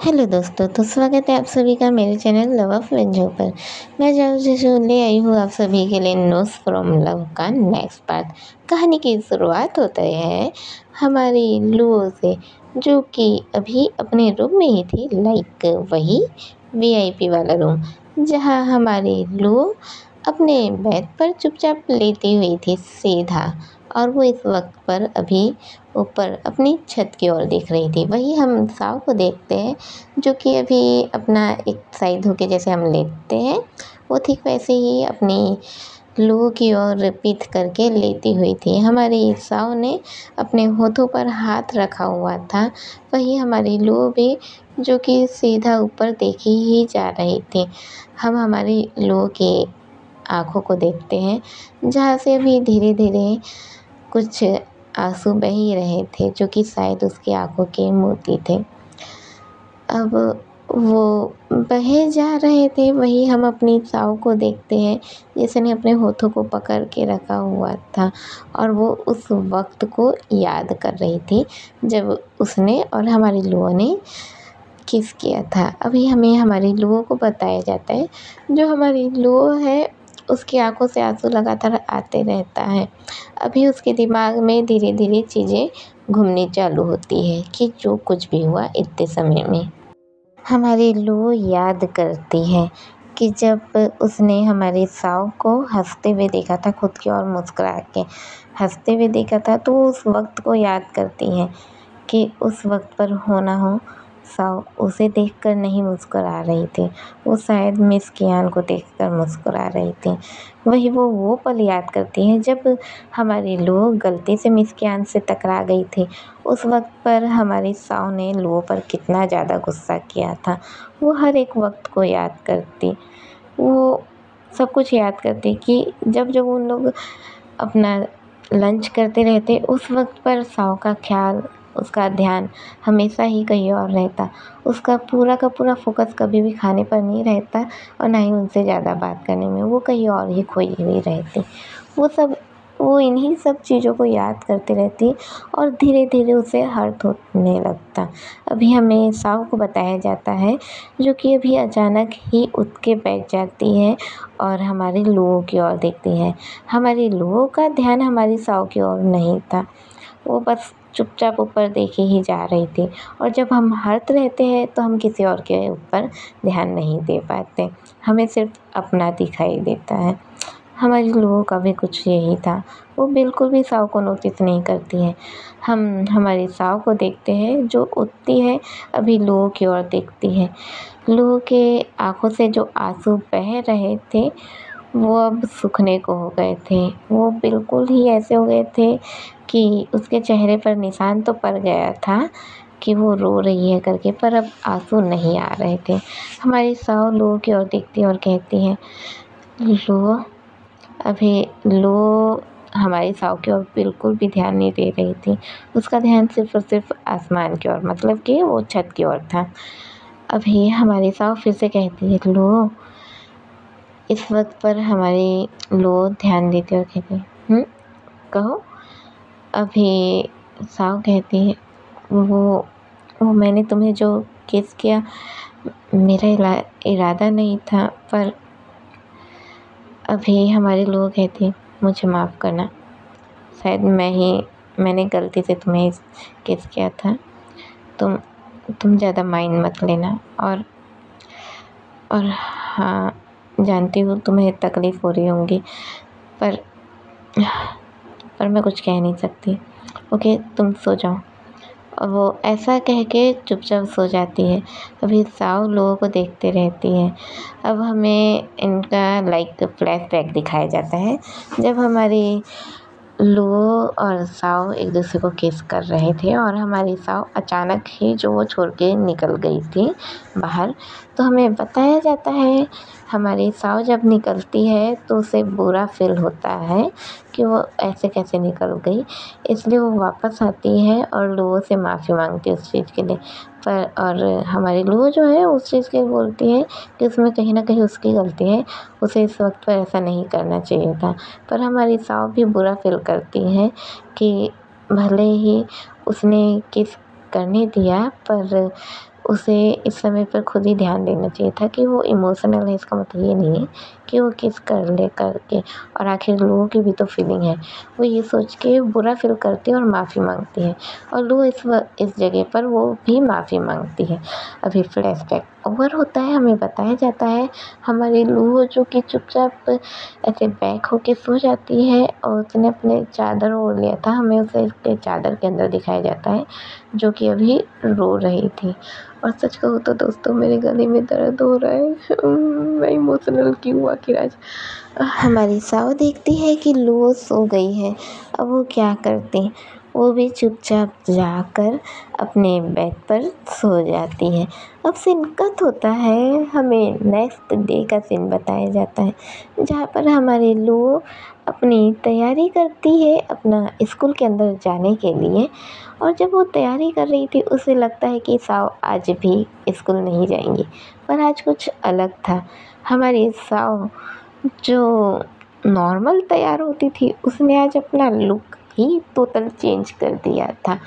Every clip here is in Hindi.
हेलो दोस्तों, तो स्वागत है आप सभी का मेरे चैनल लव ऑफ वेंजो पर। मैं जो ले आई हूँ आप सभी के लिए नोस फ्रॉम लव का नेक्स्ट पार्ट। कहानी की शुरुआत होता है हमारी लुओ से, जो कि अभी अपने रूम में ही थी, लाइक वही वीआईपी वाला रूम, जहाँ हमारी लुओ अपने बेड पर चुपचाप लेटी हुई थी सीधा। और वो इस वक्त पर अभी ऊपर अपनी छत की ओर देख रही थी। वही हम साव को देखते हैं, जो कि अभी अपना एक साइड होके जैसे हम लेटते हैं, वो ठीक वैसे ही अपनी लुओ की ओर पीठ करके लेटी हुई थी। हमारी साव ने अपने होठों पर हाथ रखा हुआ था। वही हमारी लुओ भी, जो कि सीधा ऊपर देखी ही जा रही थी। हम हमारी लुओ की आँखों को देखते हैं, जहाँ से अभी धीरे धीरे कुछ आंसू बह ही रहे थे, जो कि शायद उसकी आंखों के मोती थे। अब वो बहे जा रहे थे। वही हम अपनी साव को देखते हैं, जिसने अपने होठों को पकड़ के रखा हुआ था, और वो उस वक्त को याद कर रही थी जब उसने और हमारी लुओ ने किस किया था। अभी हमें हमारी लुओ को बताया जाता है, जो हमारी लुओ है उसकी आंखों से आंसू लगातार आते रहता है। अभी उसके दिमाग में धीरे धीरे चीज़ें घूमनी चालू होती है कि जो कुछ भी हुआ इतने समय में। हमारी लुओ याद करती है कि जब उसने हमारी साव को हंसते हुए देखा था, खुद की ओर मुस्कुरा के हंसते हुए देखा था, तो वो उस वक्त को याद करती है कि उस वक्त पर हो ना हो साव उसे देखकर नहीं मुस्कुरा रही थी, वो शायद मिस कियान को देखकर मुस्कुरा रही थी। वही वो पल याद करती है जब हमारी लुओ गलती से मिस कियान से टकरा गई थी। उस वक्त पर हमारी साव ने लुओ पर कितना ज़्यादा गुस्सा किया था। वो हर एक वक्त को याद करती, वो सब कुछ याद करती कि जब जब उन लोग अपना लंच करते रहते, उस वक्त पर साव का ख्याल, उसका ध्यान हमेशा ही कहीं और रहता। उसका पूरा का पूरा फोकस कभी भी खाने पर नहीं रहता, और ना ही उनसे ज़्यादा बात करने में, वो कहीं और ही खोई हुई रहती। वो इन्हीं सब चीज़ों को याद करती रहती, और धीरे धीरे उसे हर्ट होने लगता। अभी हमें साव को बताया जाता है, जो कि अभी अचानक ही उठ के बैठ जाती है और हमारी लुओ की ओर देखती है। हमारी लुओ का ध्यान हमारी साव की ओर नहीं था, वो बस चुपचाप ऊपर देखे ही जा रही थी। और जब हम हर्ट रहते हैं तो हम किसी और के ऊपर ध्यान नहीं दे पाते, हमें सिर्फ अपना दिखाई देता है। हमारी लुओ का भी कुछ यही था, वो बिल्कुल भी साव को नोटिस नहीं करती है। हम हमारी साव को देखते हैं, जो उठती है, अभी लुओ की ओर देखती है। लुओ के आँखों से जो आंसू बह रहे थे, वो अब सूखने को हो गए थे। वो बिल्कुल ही ऐसे हो गए थे कि उसके चेहरे पर निशान तो पड़ गया था कि वो रो रही है करके, पर अब आंसू नहीं आ रहे थे। हमारी साव लुओ की ओर देखती है और कहती है, लुओ। अभी लुओ हमारी साव की ओर बिल्कुल भी ध्यान नहीं दे रही थी। उसका ध्यान सिर्फ और सिर्फ आसमान की ओर, मतलब कि वो छत की ओर था। अभी हमारी साव फिर से कहती है, लुओ। इस वक्त पर हमारी लुओ ध्यान देती और कहती है, कहो। अभी साव कहती है, वो मैंने तुम्हें जो किस किया, मेरा इरादा नहीं था, पर अभी हमारी लुओ कहती है, मुझे माफ़ करना, शायद मैंने गलती से तुम्हें किस किया था। तुम ज़्यादा माइंड मत लेना। और हाँ, जानती हूँ तुम्हें तकलीफ़ हो रही होंगी, पर मैं कुछ कह नहीं सकती। ओके, तुम सो जाओ। और वो ऐसा कह के चुपचाप सो जाती है। अभी साव लोगों को देखते रहती है। अब हमें इनका लाइक फ्लैशबैक दिखाया जाता है, जब हमारी लुओ और साव एक दूसरे को किस कर रहे थे, और हमारी साव अचानक ही जो वो छोड़ के निकल गई थी बाहर। तो हमें बताया जाता है, हमारी साव जब निकलती है तो उसे बुरा फील होता है कि वो ऐसे कैसे निकल गई, इसलिए वो वापस आती है और लुओ से माफ़ी मांगती है उस चीज़ के लिए। पर और हमारी लुओ जो है उस चीज़ के लिए बोलती है कि उसमें कहीं ना कहीं उसकी गलती है, उसे इस वक्त पर ऐसा नहीं करना चाहिए था। पर हमारी साव भी बुरा फील करती है कि भले ही उसने किस करने दिया, पर उसे इस समय पर खुद ही ध्यान देना चाहिए था कि वो इमोशनल है, इसका मतलब ये नहीं है कि वो किस कर ले करके। और आखिर लोगों की भी तो फीलिंग है, वो ये सोच के बुरा फील करती है और माफ़ी मांगती है, और लू इस जगह पर वो भी माफ़ी मांगती है। अभी फ्लैशबैक ओवर होता है, हमें बताया जाता है हमारी लू जो कि चुपचाप ऐसे बैक होके सो जाती है और उसने अपने चादर ओढ़ लिया था, हमें उसे इसके चादर के अंदर दिखाया जाता है जो कि अभी रो रही थी। और सच कहूँ तो दोस्तों मेरे गले में दर्द हो रहा है। मैं इमोशनल क्यों हुआ कि आज हमारी साव देखती है कि लू सो गई है। अब वो क्या करती, वो भी चुपचाप जाकर अपने बेड पर सो जाती है। अब सीन कट होता है, हमें नेक्स्ट डे का सीन बताया जाता है जहाँ पर हमारी लू अपनी तैयारी करती है अपना स्कूल के अंदर जाने के लिए। और जब वो तैयारी कर रही थी उसे लगता है कि साव आज भी स्कूल नहीं जाएंगी, पर आज कुछ अलग था। हमारी साव जो नॉर्मल तैयार होती थी उसने आज अपना लुक ही टोटल चेंज कर दिया था।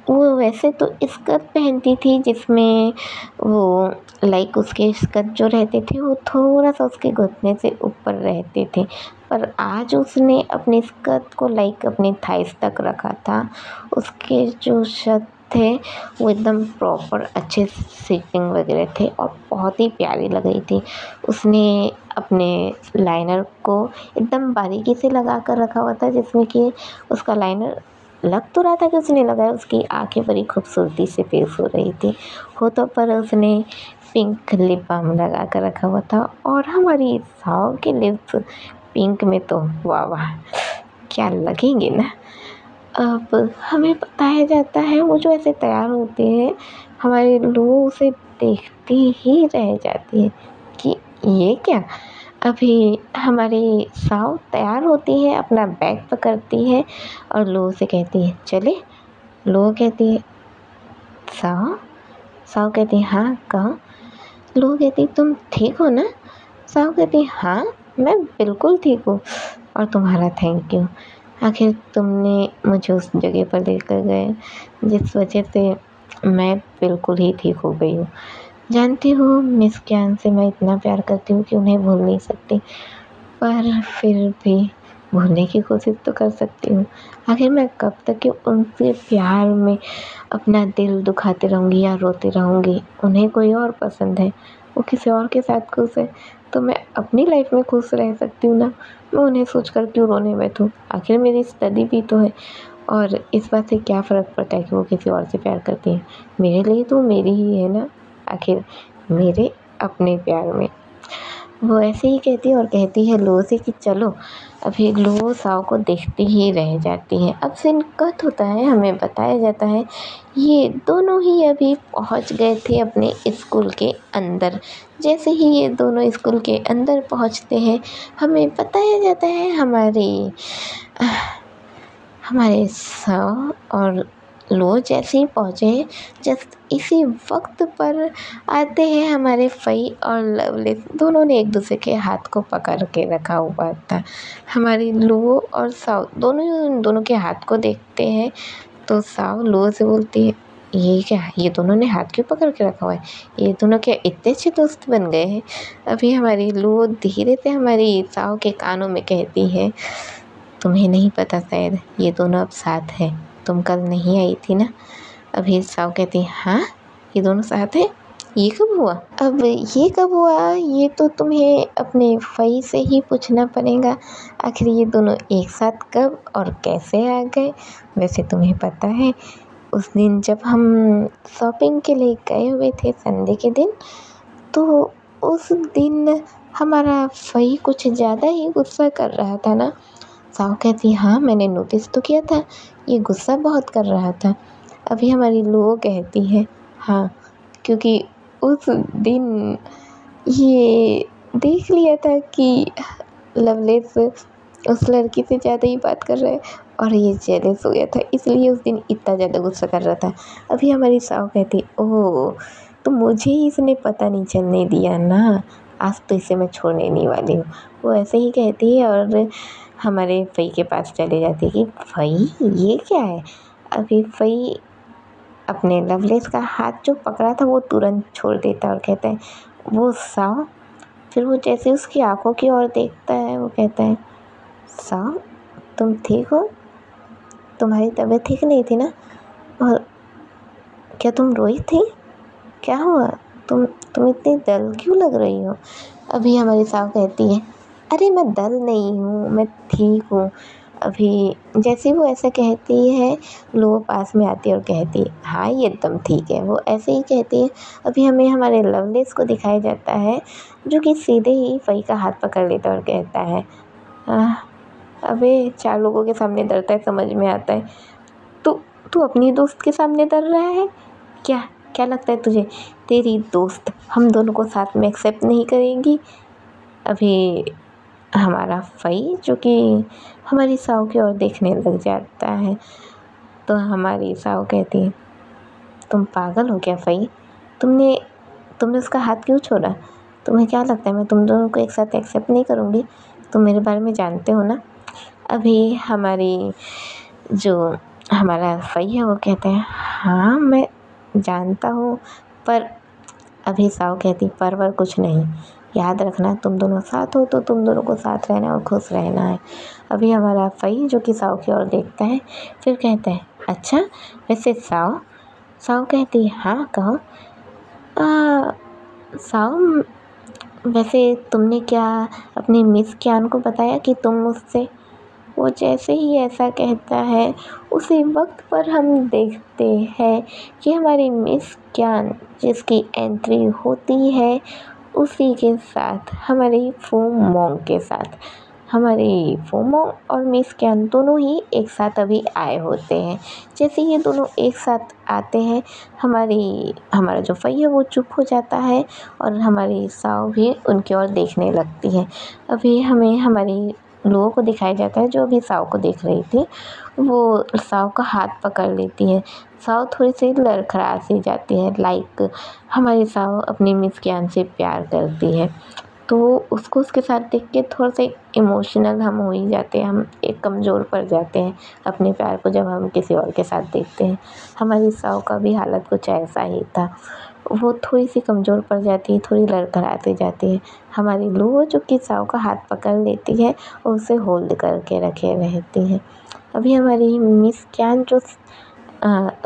वो वैसे तो स्कर्ट पहनती थी जिसमें वो लाइक उसके स्कर्ट जो रहते थे वो थोड़ा सा उसके घुटने से ऊपर रहते थे, पर आज उसने अपने स्कर्ट को लाइक अपने थाइस तक रखा था। उसके जो शर्ट थे वो एकदम प्रॉपर अच्छे सिटिंग वगैरह थे और बहुत ही प्यारी लग रही थी। उसने अपने लाइनर को एकदम बारीकी से लगा कर रखा हुआ था जिसमें कि उसका लाइनर लग तो रहा था कि उसने लगाया, उसकी आंखें बड़ी खूबसूरती से पेश हो रही थी। होठों पर उसने पिंक लिप बाम लगा कर रखा हुआ था और हमारी साव के लिप्स पिंक में तो वाह वाह क्या लगेंगे ना। अब हमें बताया जाता है वो जो ऐसे तैयार होते हैं हमारे लोग उसे देखती ही रह जाती है कि ये क्या। अभी हमारी साव तैयार होती है, अपना बैग पकड़ती है और लोगों से कहती है चले। लोगों कहती है साव। साव कहती है हाँ कहो। लोगों कहती तुम ठीक हो ना। साव कहती हाँ मैं बिल्कुल ठीक हूँ और तुम्हारा थैंक यू। आखिर तुमने मुझे उस जगह पर लेकर गए जिस वजह से मैं बिल्कुल ही ठीक हो गई हूँ। जानती हूँ मिस ज्ञान से मैं इतना प्यार करती हूँ कि उन्हें भूल नहीं सकती, पर फिर भी भूलने की कोशिश तो कर सकती हूँ। आखिर मैं कब तक कि उनसे प्यार में अपना दिल दुखाते रहूँगी या रोती रहूँगी। उन्हें कोई और पसंद है, वो किसी और के साथ खुश है, तो मैं अपनी लाइफ में खुश रह सकती हूँ ना। मैं उन्हें सोचकर क्यों रोने बैठूँ। आखिर मेरी स्टडी भी तो है और इस बात से क्या फ़र्क पड़ता है कि वो किसी और से प्यार करती है। मेरे लिए तो मेरी ही है ना, आखिर मेरे अपने प्यार में। वो ऐसे ही कहती है और कहती है लो से कि चलो। अभी लो साव को देखती ही रह जाती है। अब सीन कट होता है, हमें बताया जाता है ये दोनों ही अभी पहुंच गए थे अपने स्कूल के अंदर। जैसे ही ये दोनों स्कूल के अंदर पहुंचते हैं हमें बताया जाता है हमारे साव और लो जैसे ही पहुँचे जस्ट इसी वक्त पर आते हैं हमारे फई और लवलेस। दोनों ने एक दूसरे के हाथ को पकड़ के रखा हुआ था। हमारी लो और साव दोनों के हाथ को देखते हैं तो साव लो से बोलती है ये क्या, ये दोनों ने हाथ क्यों पकड़ के रखा हुआ है, ये दोनों क्या इतने अच्छे दोस्त बन गए हैं। अभी हमारी लो धीरे से हमारी साव के कानों में कहती है तुम्हें नहीं पता शायद ये दोनों अब साथ हैं, तुम कल नहीं आई थी ना। अभी साव कहती हाँ ये दोनों साथ हैं, ये कब हुआ। अब ये कब हुआ ये तो तुम्हें अपने फई से ही पूछना पड़ेगा। आखिर ये दोनों एक साथ कब और कैसे आ गए। वैसे तुम्हें पता है उस दिन जब हम शॉपिंग के लिए गए हुए थे संडे के दिन, तो उस दिन हमारा फई कुछ ज़्यादा ही गुस्सा कर रहा था ना। साव कहती हाँ मैंने नोटिस तो किया था, ये गुस्सा बहुत कर रहा था। अभी हमारी लो कहती है हाँ क्योंकि उस दिन ये देख लिया था कि लवलेस उस लड़की से ज़्यादा ही बात कर रहा है और ये जेलस हो गया था, इसलिए उस दिन इतना ज़्यादा गुस्सा कर रहा था। अभी हमारी साव कहती ओह तो मुझे ही इसने पता नहीं चलने दिया ना, आज तो इसे मैं छोड़ने नहीं वाली हूँ। वो ऐसे ही कहती है और हमारे फई के पास चले जाती है कि फई ये क्या है। अभी फई अपने लवलेस का हाथ जो पकड़ा था वो तुरंत छोड़ देता है और कहता है वो साव। फिर वो जैसे उसकी आंखों की ओर देखता है वो कहता है साव तुम ठीक हो, तुम्हारी तबीयत ठीक नहीं थी ना, और क्या तुम रोई थी, क्या हुआ, तुम इतनी डल क्यों लग रही हो। अभी हमारी साव कहती है अरे मैं डल नहीं हूँ, मैं ठीक हूँ। अभी जैसे वो ऐसा कहती है लो पास में आती है और कहती है हाँ ये एकदम ठीक है। वो ऐसे ही कहती है। अभी हमें हमारे लवलेस को दिखाया जाता है जो कि सीधे ही फई का हाथ पकड़ लेता है और कहता है अबे 4 लोगों के सामने डरता है, समझ में आता है। तू अपनी दोस्त के सामने डर रहा है क्या, क्या लगता है तुझे तेरी दोस्त हम दोनों को साथ में एक्सेप्ट नहीं करेगी। अभी हमारा फई जो कि हमारी साव की ओर देखने लग जाता है तो हमारी साव कहती है तुम पागल हो क्या फई, तुमने उसका हाथ क्यों छोड़ा, तुम्हें क्या लगता है मैं तुम दोनों को एक साथ एक्सेप्ट नहीं करूँगी, तुम मेरे बारे में जानते हो ना। अभी हमारा फई है वो कहता है हाँ मैं जानता हूँ, पर अभी साव कहती पर कुछ नहीं, याद रखना तुम दोनों साथ हो तो तुम दोनों को साथ रहना और खुश रहना है। अभी हमारा फई जो कि साव की ओर देखता है फिर कहता है अच्छा वैसे साव कहती है हाँ कहो। साव वैसे तुमने क्या अपनी मिस क्यान को बताया कि तुम मुझसे। वो जैसे ही ऐसा कहता है उसी वक्त पर हम देखते हैं कि हमारी मिस क्यान जिसकी एंट्री होती है उसी के साथ हमारी फोमोंग के साथ हमारी फोमोंग और मिस क्यान दोनों ही एक साथ अभी आए होते हैं। जैसे ये दोनों एक साथ आते हैं हमारा जो फई है वो चुप हो जाता है और हमारी साव भी उनकी ओर देखने लगती है। अभी हमें हमारी लोगों को दिखाया जाता है जो अभी साव को देख रही थी वो साव का हाथ पकड़ लेती है। साव थोड़ी सी लड़खड़ा सी जाती है लाइक हमारी साव अपनी मिस क्यान से प्यार करती है तो उसको उसके साथ देख के थोड़ा सा इमोशनल हम हो ही जाते हैं, हम एक कमज़ोर पड़ जाते हैं अपने प्यार को जब हम किसी और के साथ देखते हैं। हमारी साव का भी हालत कुछ ऐसा ही था, वो थोड़ी सी कमज़ोर पड़ जाती है, थोड़ी लड़खड़ाती जाती है। हमारी लू जो कि साव का हाथ पकड़ लेती है और उसे होल्ड करके रखे रहती है। अभी हमारी मिस क्यान जो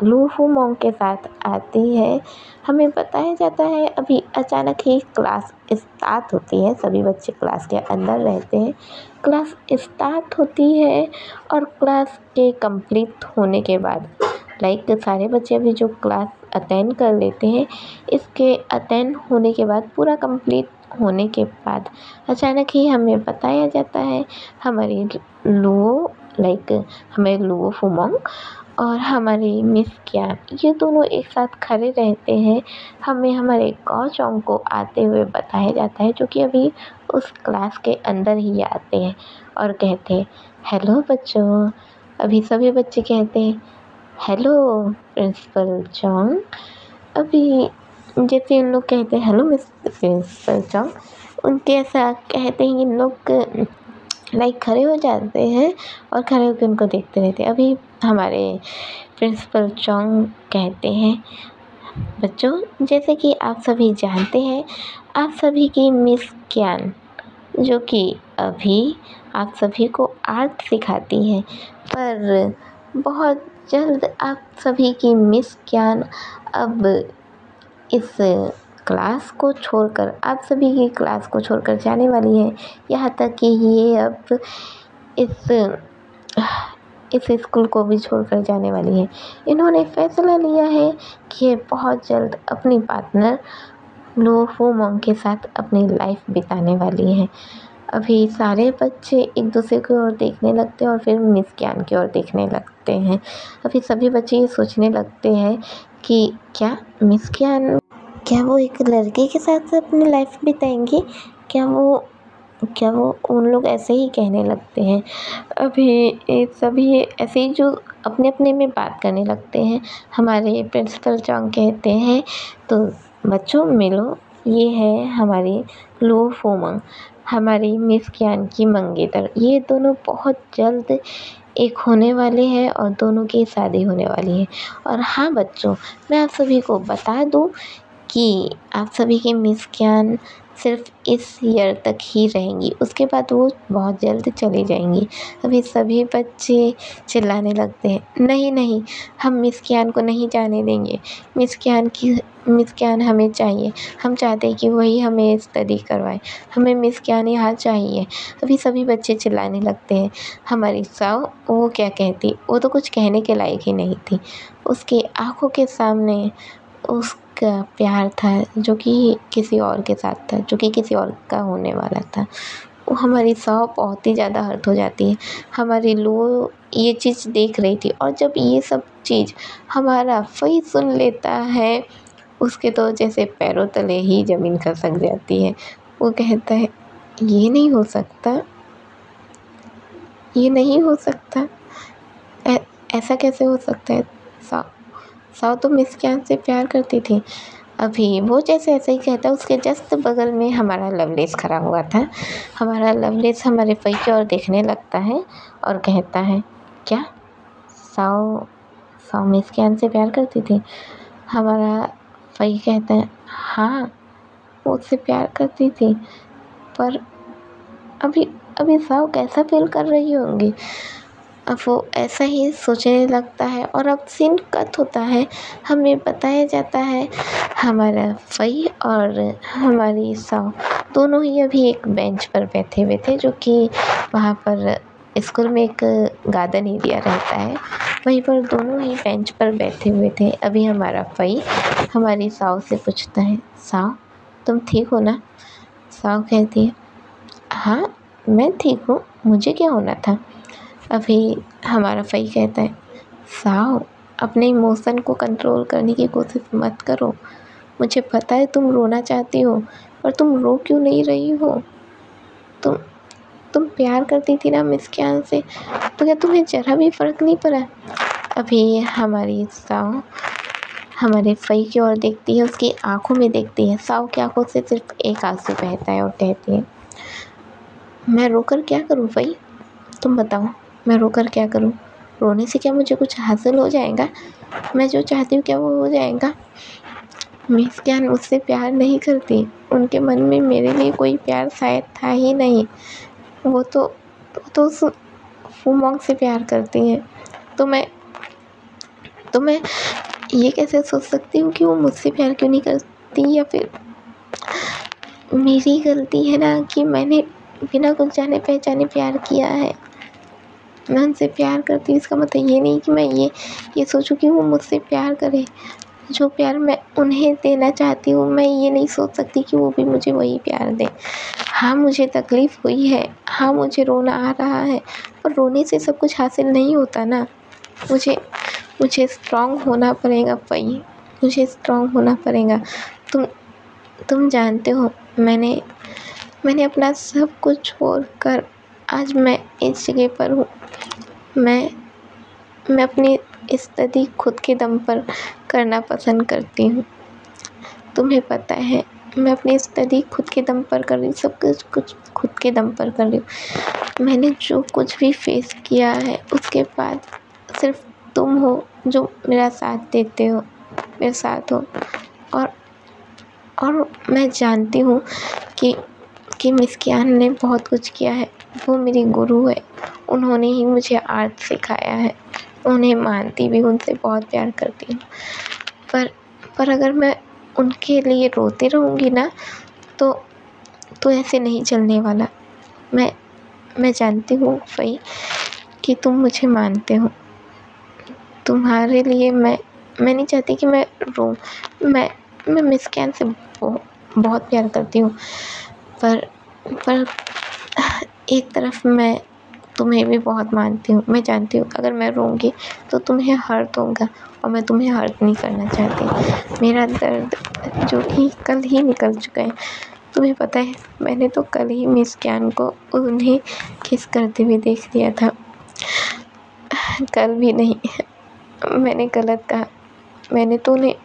लू फोमोंग के साथ आती है हमें बताया जाता है अभी अचानक ही क्लास स्टार्ट होती है, सभी बच्चे क्लास के अंदर रहते हैं, क्लास स्टार्ट होती है और क्लास के कंप्लीट होने के बाद लाइक सारे बच्चे अभी जो क्लास अटेंड कर लेते हैं इसके अटेंड होने के बाद पूरा कंप्लीट होने के बाद अचानक ही हमें बताया जाता है हमारी लुओ हमें लुओ फोमोंग और हमारी मिस क्यान ये दोनों एक साथ खड़े रहते हैं। हमें हमारे गौचोंग को आते हुए बताया जाता है जो कि अभी उस क्लास के अंदर ही आते हैं और कहते हैं हेलो बच्चों। अभी सभी बच्चे कहते हैं हेलो प्रिंसिपल चोंग। अभी जैसे इन लोग कहते हैं हेलो मिस प्रिंसिपल चोंग, उनके ऐसा कहते हैं इन लोग खड़े हो जाते हैं और खड़े होकर उनको देखते रहते हैं। अभी हमारे प्रिंसिपल चोंग कहते हैं बच्चों जैसे कि आप सभी जानते हैं आप सभी की मिस क्यान जो कि अभी आप सभी को आर्ट सिखाती हैं, पर बहुत जल्द आप सभी की मिस क्यान अब इस क्लास को छोड़कर आप सभी की क्लास को छोड़कर जाने वाली है। यहाँ तक कि ये अब इस स्कूल को भी छोड़कर जाने वाली है। इन्होंने फैसला लिया है कि ये बहुत जल्द अपनी पार्टनर लो फोमोंग के साथ अपनी लाइफ बिताने वाली है। अभी सारे बच्चे एक दूसरे की ओर देखने लगते हैं और फिर मिस क्यान की ओर देखने लगते हैं। अभी सभी बच्चे ये सोचने लगते हैं कि क्या मिस क्यान वो एक लड़के के साथ अपनी लाइफ बिताएंगी, क्या वो उन लोग ऐसे ही कहने लगते हैं। अभी सभी ऐसे ही जो अपने अपने में बात करने लगते हैं। हमारे प्रिंसिपल चोंग कहते हैं तो बच्चों मिलो, ये है हमारी लो फोमोंग, हमारी मिस क्यान की मंगेतर। ये दोनों बहुत जल्द एक होने वाले हैं और दोनों की शादी होने वाली है। और हाँ बच्चों, मैं आप सभी को बता दूँ कि आप सभी की मिस ज्ञान सिर्फ इस ईयर तक ही रहेंगी, उसके बाद वो बहुत जल्द चली जाएंगी। अभी सभी बच्चे चिल्लाने लगते हैं, नहीं नहीं, हम मिस ज्ञान को नहीं जाने देंगे, मिस ज्ञान हमें चाहिए, हम चाहते हैं कि वही हमें स्टडी करवाए, हमें मिस ज्ञान यहाँ चाहिए। अभी सभी बच्चे चिल्लाने लगते हैं। हमारी साव वो क्या कहती, वो तो कुछ कहने के लायक ही नहीं थी। उसकी आंखों के सामने उसका प्यार था जो कि किसी और के साथ था, जो कि किसी और का होने वाला था। वो हमारी साव बहुत ही ज़्यादा हर्ट हो जाती है। हमारी लू ये चीज़ देख रही थी, और जब ये सब चीज़ हमारा फई सुन लेता है, उसके तो जैसे पैरों तले ही ज़मीन खिसक जाती है। वो कहता है, ये नहीं हो सकता, ये नहीं हो सकता, ऐसा कैसे हो सकता है। साव तो मिस ज्ञान से प्यार करती थी। अभी वो जैसे ऐसे ही कहता है, उसके जस्ट बगल में हमारा लवलेस खड़ा हुआ था। हमारा लवलेस हमारे फई की ओर देखने लगता है और कहता है, क्या साव मिस ज्ञान से प्यार करती थी। हमारा फई कहता है, हाँ वो उससे प्यार करती थी, पर अभी साव कैसा फील कर रही होंगी। अब वो ऐसा ही सोचने लगता है, और अब सीन कट होता है। हमें बताया जाता है हमारा फई और हमारी साव दोनों ही अभी एक बेंच पर बैठे हुए थे, जो कि वहाँ पर स्कूल में एक गार्डन एरिया रहता है, वहीं पर दोनों ही बेंच पर बैठे हुए थे। अभी हमारा फई हमारी साव से पूछता है, साव तुम ठीक हो ना। साव कहती है, हाँ मैं ठीक हूँ, मुझे क्या होना था। अभी हमारा फई कहता है, साव अपने इमोशन को कंट्रोल करने की कोशिश मत करो, मुझे पता है तुम रोना चाहती हो, पर तुम रो क्यों नहीं रही हो। तुम प्यार करती थी ना मिस ज्ञान से, तो क्या तुम्हें जरा भी फ़र्क नहीं पड़ा। अभी हमारी साव हमारे फई की ओर देखती है, उसकी आंखों में देखती है। साव की आंखों से सिर्फ एक आंसू बहता है और कहती है, मैं रोकर क्या करूँ फई, तुम बताओ, मैं रोकर क्या करूँ। रोने से क्या मुझे कुछ हासिल हो जाएगा, मैं जो चाहती हूँ क्या वो हो जाएगा। मिस ज्ञान मुझसे प्यार नहीं करती, उनके मन में मेरे लिए कोई प्यार शायद था ही नहीं। वो तो उस फूमोंग से प्यार करती हैं। तो मैं ये कैसे सोच सकती हूँ कि वो मुझसे प्यार क्यों नहीं करती, या फिर मेरी गलती है ना कि मैंने बिना कुछ जाने पहचाने प्यार किया है। मैं उनसे प्यार करती हूँ, इसका मतलब ये नहीं कि मैं ये सोचूं कि वो मुझसे प्यार करे। जो प्यार मैं उन्हें देना चाहती हूँ, मैं ये नहीं सोच सकती कि वो भी मुझे वही प्यार दें। हाँ मुझे तकलीफ़ हुई है, हाँ मुझे रोना आ रहा है, पर रोने से सब कुछ हासिल नहीं होता ना। मुझे स्ट्रॉन्ग होना पड़ेगा फई, मुझे स्ट्रॉन्ग होना पड़ेगा। तुम जानते हो, मैंने अपना सब कुछ छोड़कर आज मैं इस जगह पर हूँ। मैं अपनी स्टडी खुद के दम पर करना पसंद करती हूँ। तुम्हें पता है, मैं अपनी स्टडी खुद के दम पर कर रही हूँ, सब कुछ खुद के दम पर कर रही हूँ। मैंने जो कुछ भी फेस किया है, उसके बाद सिर्फ तुम हो जो मेरा साथ देते हो, मेरे साथ हो। और मैं जानती हूँ कि मिस ज्ञान ने बहुत कुछ किया है। वो मेरी गुरु है, उन्होंने ही मुझे आर्ट सिखाया है, उन्हें मानती भी, उनसे बहुत प्यार करती हूँ। पर अगर मैं उनके लिए रोती रहूँगी ना, तो ऐसे नहीं चलने वाला। मैं जानती हूँ फई कि तुम मुझे मानते हो। तुम्हारे लिए मैं नहीं चाहती कि मैं रो। मैं मिस ज्ञान से बहुत प्यार करती हूँ, पर एक तरफ मैं तुम्हें भी बहुत मानती हूँ। मैं जानती हूँ अगर मैं रोऊंगी तो तुम्हें हर्ट होगा, और मैं तुम्हें हर्ट नहीं करना चाहती। मेरा दर्द जो कि कल ही निकल चुका है, तुम्हें पता है, मैंने तो कल ही मिस ज्ञान को उन्हें किस करते हुए देख लिया था। कल भी नहीं, मैंने गलत कहा। मैंने तो उन्हें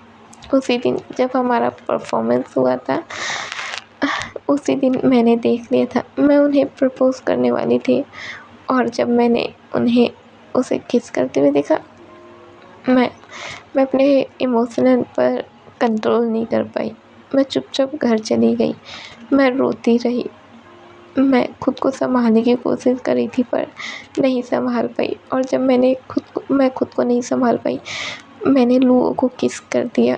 उसी दिन जब हमारा परफॉर्मेंस हुआ था, उसी दिन मैंने देख लिया था। मैं उन्हें प्रपोज़ करने वाली थी, और जब मैंने उन्हें उसे किस करते हुए देखा। मैं अपने इमोशनल पर कंट्रोल नहीं कर पाई। मैं चुपचाप घर चली गई। मैं रोती रही। मैं खुद को संभालने की कोशिश करी थी पर नहीं संभाल पाई, और जब मैं खुद को नहीं संभाल पाई, मैंने लुओ को किस कर दिया।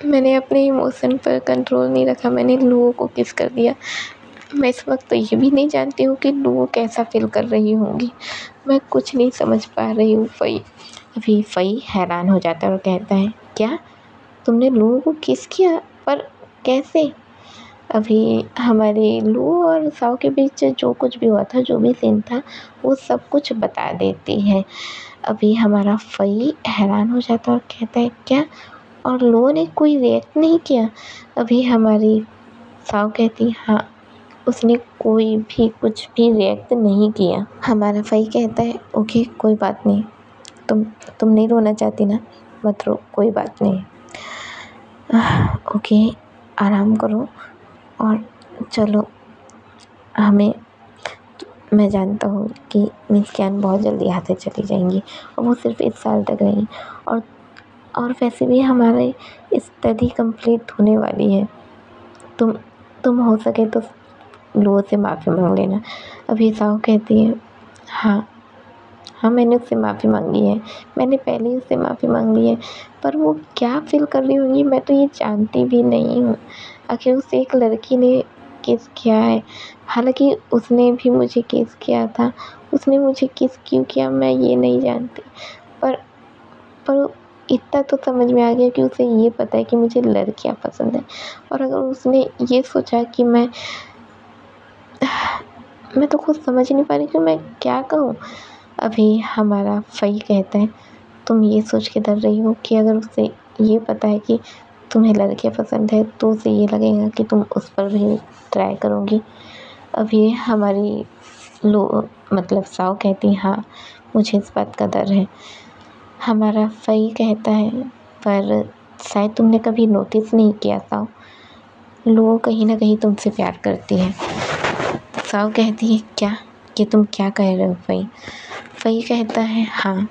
मैंने अपने इमोशन पर कंट्रोल नहीं रखा, मैंने लुओ को किस कर दिया। मैं इस वक्त तो ये भी नहीं जानती हूँ कि लुओ कैसा फील कर रही होंगी। मैं कुछ नहीं समझ पा रही हूँ फ़ई। अभी फ़ई हैरान हो जाता है और कहता है, क्या तुमने लुओ को किस किया, पर कैसे? अभी हमारे लुओ और साओ के बीच जो कुछ भी हुआ था, जो भी सीन था, वो सब कुछ बता देती है। अभी हमारा फ़ई हैरान हो जाता है और कहता है, क्या? और लुओ ने कोई रिएक्ट नहीं किया? अभी हमारी साओ कहती, हाँ, उसने कोई भी कुछ भी रिएक्ट नहीं किया। हमारा फ़ई कहता है, ओके, कोई बात नहीं, तुम नहीं रोना चाहती ना, मत रो, कोई बात नहीं। ओके, आराम करो और चलो। मैं जानता हूँ कि मिस कैन बहुत जल्दी यहाँ से चली जाएंगी, और वो सिर्फ इस साल तक रहेंगी, और वैसे भी हमारे स्टडी कंप्लीट होने वाली है। तुम हो सके तो लुओ से माफ़ी मांग लेना। अभी साओ कहती है, हाँ, मैंने उससे माफ़ी मांगी है, मैंने पहले ही उससे माफ़ी मांग ली है, पर वो क्या फील कर रही होगी मैं तो ये जानती भी नहीं हूँ। आखिर उसे एक लड़की ने किस किया है, हालांकि उसने भी मुझे किस किया था। उसने मुझे किस क्यों किया मैं ये नहीं जानती, पर इतना तो समझ में आ गया कि उसे ये पता है कि मुझे लड़कियाँ पसंद है। और अगर उसने ये सोचा कि मैं तो खुद समझ नहीं पा रही कि मैं क्या कहूँ। अभी हमारा फ़ई कहता है, तुम ये सोच के डर रही हो कि अगर उसे ये पता है कि तुम्हें लड़कियाँ पसंद है तो उसे ये लगेगा कि तुम उस पर भी ट्राई करोगी। अभी हमारी मतलब साओ कहती, हाँ, मुझे इस बात का डर है। हमारा फ़ई कहता है, पर शायद तुमने कभी नोटिस नहीं किया साओ, लुओ कहीं ना कहीं तुमसे प्यार करती है। साओ कहती है, क्या? कि तुम क्या कह रहे हो फ़ई? फ़ई कहता है, हाँ,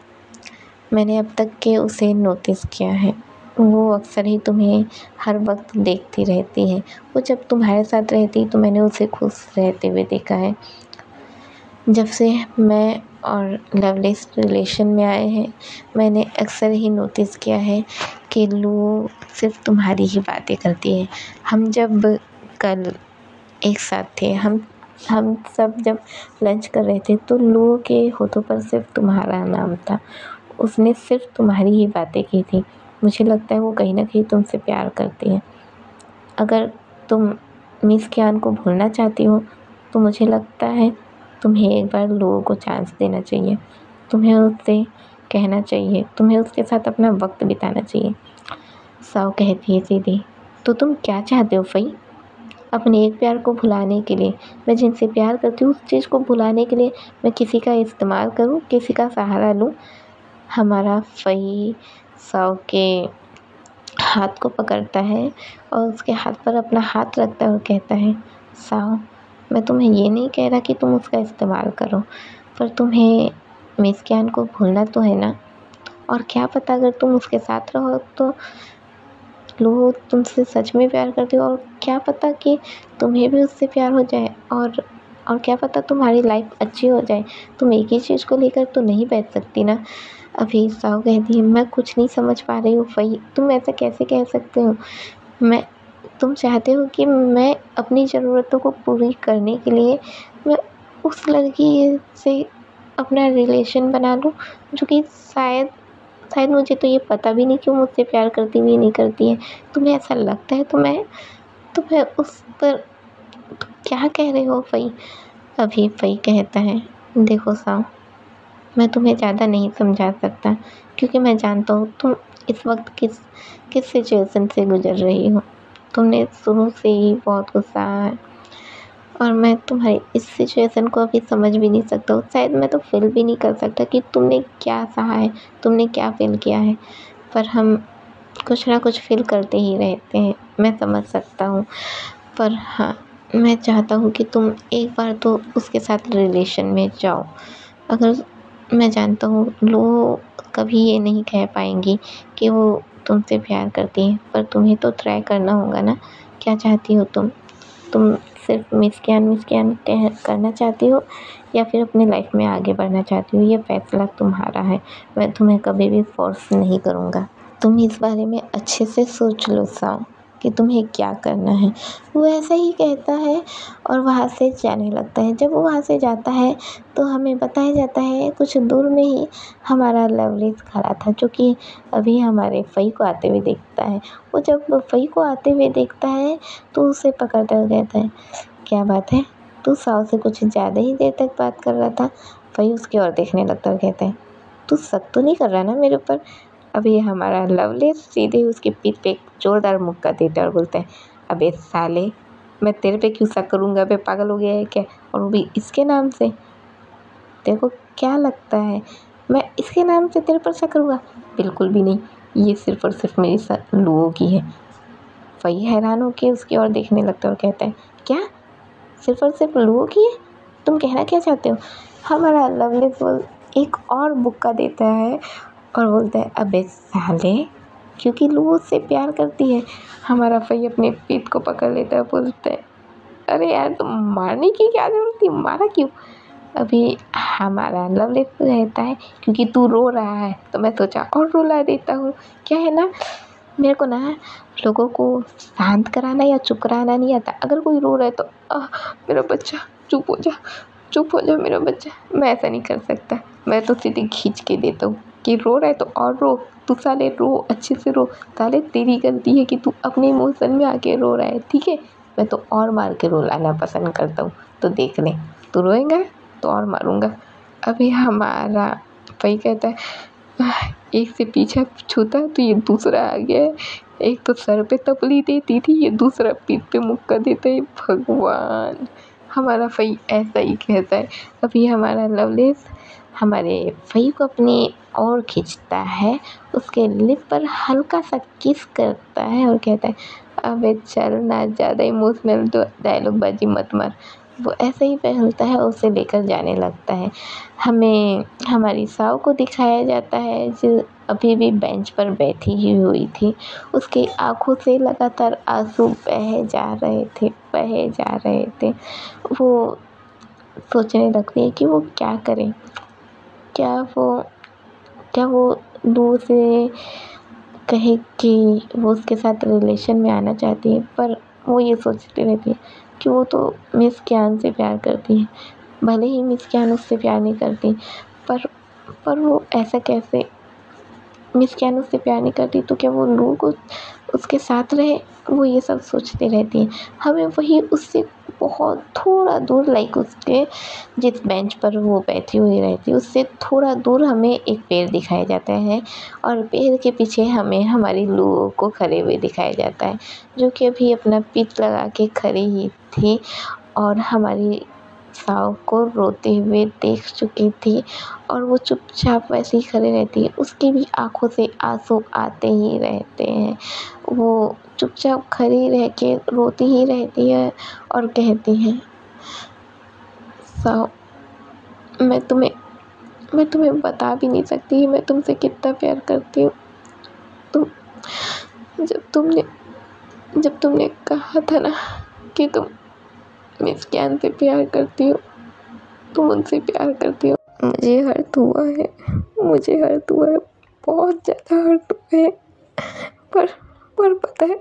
मैंने अब तक के उसे नोटिस किया है। वो अक्सर ही तुम्हें हर वक्त देखती रहती है। वो जब तुम्हारे साथ रहती तो मैंने उसे खुश रहते हुए देखा है। जब से मैं और लवलेस रिलेशन में आए हैं, मैंने अक्सर ही नोटिस किया है कि लुओ सिर्फ तुम्हारी ही बातें करती है। हम जब कल एक साथ थे, हम सब जब लंच कर रहे थे तो लुओ के होठों पर सिर्फ तुम्हारा नाम था। उसने सिर्फ तुम्हारी ही बातें की थी। मुझे लगता है वो कहीं ना कहीं तुमसे प्यार करती है। अगर तुम मिस कियान को भूलना चाहती हो तो मुझे लगता है तुम्हें एक बार लुओ को चांस देना चाहिए। तुम्हें उससे कहना चाहिए, तुम्हें उसके साथ अपना वक्त बिताना चाहिए। साओ कहती है सीधी, तो तुम क्या चाहते हो फ़ई? अपने एक प्यार को भुलाने के लिए, मैं जिनसे प्यार करती हूँ उस चीज़ को भुलाने के लिए मैं किसी का इस्तेमाल करूँ, किसी का सहारा लूँ? हमारा फ़ई साओ के हाथ को पकड़ता है और उसके हाथ पर अपना हाथ रखता है और कहता है, साओ, मैं तुम्हें ये नहीं कह रहा कि तुम उसका इस्तेमाल करो, पर तुम्हें मिस कैन को भूलना तो है ना। और क्या पता अगर तुम उसके साथ रहो तो लोग तुमसे सच में प्यार करते हो, और क्या पता कि तुम्हें भी उससे प्यार हो जाए, और क्या पता तुम्हारी लाइफ अच्छी हो जाए। तुम एक ही चीज़ को लेकर तो नहीं बैठ सकती ना। अभी साओ कहती है, मैं कुछ नहीं समझ पा रही हूँ फ़ई, तुम ऐसा कैसे कह सकते हो? तुम चाहते हो कि मैं अपनी ज़रूरतों को पूरी करने के लिए मैं उस लड़की से अपना रिलेशन बना लूँ, जो कि शायद मुझे तो ये पता भी नहीं कि वो मुझसे प्यार करती भी नहीं करती है। तुम्हें ऐसा लगता है तो मैं उस पर तुम क्या कह रहे हो फ़ई? अभी फ़ई कहता है, देखो साओ, मैं तुम्हें ज़्यादा नहीं समझा सकता क्योंकि मैं जानता हूँ तुम इस वक्त किस सिचुएशन से गुज़र रही हो। तुमने शुरू से ही बहुत गुस्सा है, और मैं तुम्हारी इस सिचुएशन को अभी समझ भी नहीं सकता हूँ। शायद मैं तो फ़ील भी नहीं कर सकता कि तुमने क्या सहा है, तुमने क्या फ़ील किया है, पर हम कुछ ना कुछ फ़ील करते ही रहते हैं, मैं समझ सकता हूँ। पर हाँ, मैं चाहता हूँ कि तुम एक बार तो उसके साथ रिलेशन में जाओ। अगर मैं जानता हूँ लोग कभी ये नहीं कह पाएंगी कि वो तुमसे प्यार करती है, पर तुम्हें तो ट्राई करना होगा ना। क्या चाहती हो तुम सिर्फ मिस कैन करना चाहती हो या फिर अपनी लाइफ में आगे बढ़ना चाहती हो? ये फैसला तुम्हारा है, मैं तुम्हें कभी भी फोर्स नहीं करूँगा। तुम इस बारे में अच्छे से सोच लो साव कि तुम्हें क्या करना है। वो ऐसा ही कहता है और वहाँ से जाने लगता है। जब वो वहाँ से जाता है तो हमें बताया जाता है कुछ दूर में ही हमारा लवलेस खड़ा था, जो कि अभी हमारे फई को आते हुए देखता है। वो जब फई को आते हुए देखता है तो उसे पकड़ता हुआ कहता है, क्या बात है, तू साव से कुछ ज़्यादा ही देर तक बात कर रहा था। फई उसकी ओर देखने लगता है और कहता है, तू शक तो नहीं कर रहा ना मेरे ऊपर? अभी हमारा लवलेस सीधे उसकी पीठ पे एक जोरदार मुक्का देता है और बोलता है, अबे साले, मैं तेरे पे क्यों शक करूँगा? बे पागल हो गया है क्या? और वो भी इसके नाम से। तेरे को क्या लगता है मैं इसके नाम से तेरे पर शक करूँगा? बिल्कुल भी नहीं, ये सिर्फ और सिर्फ मेरी लुओ की है। वही हैरान होके उसकी ओर देखने लगता है और कहता है, क्या सिर्फ और सिर्फ लुओ की है? तुम कहना क्या चाहते हो? हमारा लवलेस एक और मुक्का देता है और बोलता है, अबे साले, क्योंकि लू उससे प्यार करती है। हमारा फई अपने पीठ को पकड़ लेता है, बोलता है, अरे यार तुम मारने की क्या जरूरत थी, मारा क्यों? अभी हमारा लवलेस रहता है, क्योंकि तू रो रहा है तो मैं सोचा और रुला देता हूँ। क्या है ना, मेरे को ना लोगों को शांत कराना या चुप कराना नहीं आता। अगर कोई रो रहा है तो मेरा बच्चा चुप हो जा, चुप हो जा मेरा बच्चा। मैं ऐसा नहीं कर सकता, मैं तो सीधे खींच के देता हूँ कि रो रहा है तो और रो, तू साले रो, अच्छे से रो। साले तेरी गलती है कि तू अपने इमोशन में आके रो रहा है, ठीक है? मैं तो और मार के रुलाना पसंद करता हूँ, तो देख ले, तू रोएगा तो और मारूंगा। अभी हमारा भाई कहता है, एक से पीछा छूता तो ये दूसरा आ गया है। एक तो सर पे तपली देती थी, ये दूसरा पीठ पे मुक्का देता है। भगवान, हमारा फई ऐसा ही कहता है। अभी हमारा लवलेस हमारे फई को अपनी ओर खींचता है, उसके लिप पर हल्का सा किस करता है और कहता है, अबे चल ना, ज़्यादा इमोशनल तो डायलॉग बाजी मत मार। वो ऐसे ही पहलता है और उसे लेकर जाने लगता है। हमें हमारी साव को दिखाया जाता है जो अभी भी बेंच पर बैठी ही हुई थी। उसकी आँखों से लगातार आंसू बहे जा रहे थे। वो सोचने लगती है कि वो क्या करे। क्या वो दूर से कहे कि वो उसके साथ रिलेशन में आना चाहती है, पर वो ये सोचती रहती है कि वो तो मिस क्यान से प्यार करती है। भले ही मिस क्यान उससे प्यार नहीं करती, पर वो ऐसा कैसे, मिस क्यान उससे प्यार नहीं करती तो क्या वो लू को उसके साथ रहे? वो ये सब सोचती रहती है। हमें वही उससे बहुत थोड़ा दूर, लाइक उसके जिस बेंच पर वो बैठी हुई रहती है उससे थोड़ा दूर हमें एक पेड़ दिखाया जाता है और पेड़ के पीछे हमें हमारी लू को खड़े हुए दिखाया जाता है, जो कि अभी अपना पीठ लगा के खड़ी ही थी और हमारी साव को रोते हुए देख चुकी थी और वो चुपचाप वैसे ही खड़े रहती है। उसकी भी आंखों से आंसू आते ही रहते हैं। वो चुपचाप खड़ी रह के रोती ही रहती है और कहती है, साव, मैं तुम्हें बता भी नहीं सकती मैं तुमसे कितना प्यार करती हूँ। तुम जब तुमने कहा था ना कि तुम मिस कैन से प्यार करती हो, तुम उनसे प्यार करती हो, मुझे हर्ट हुआ है, बहुत ज़्यादा हर्ट हुआ है। पर पता है,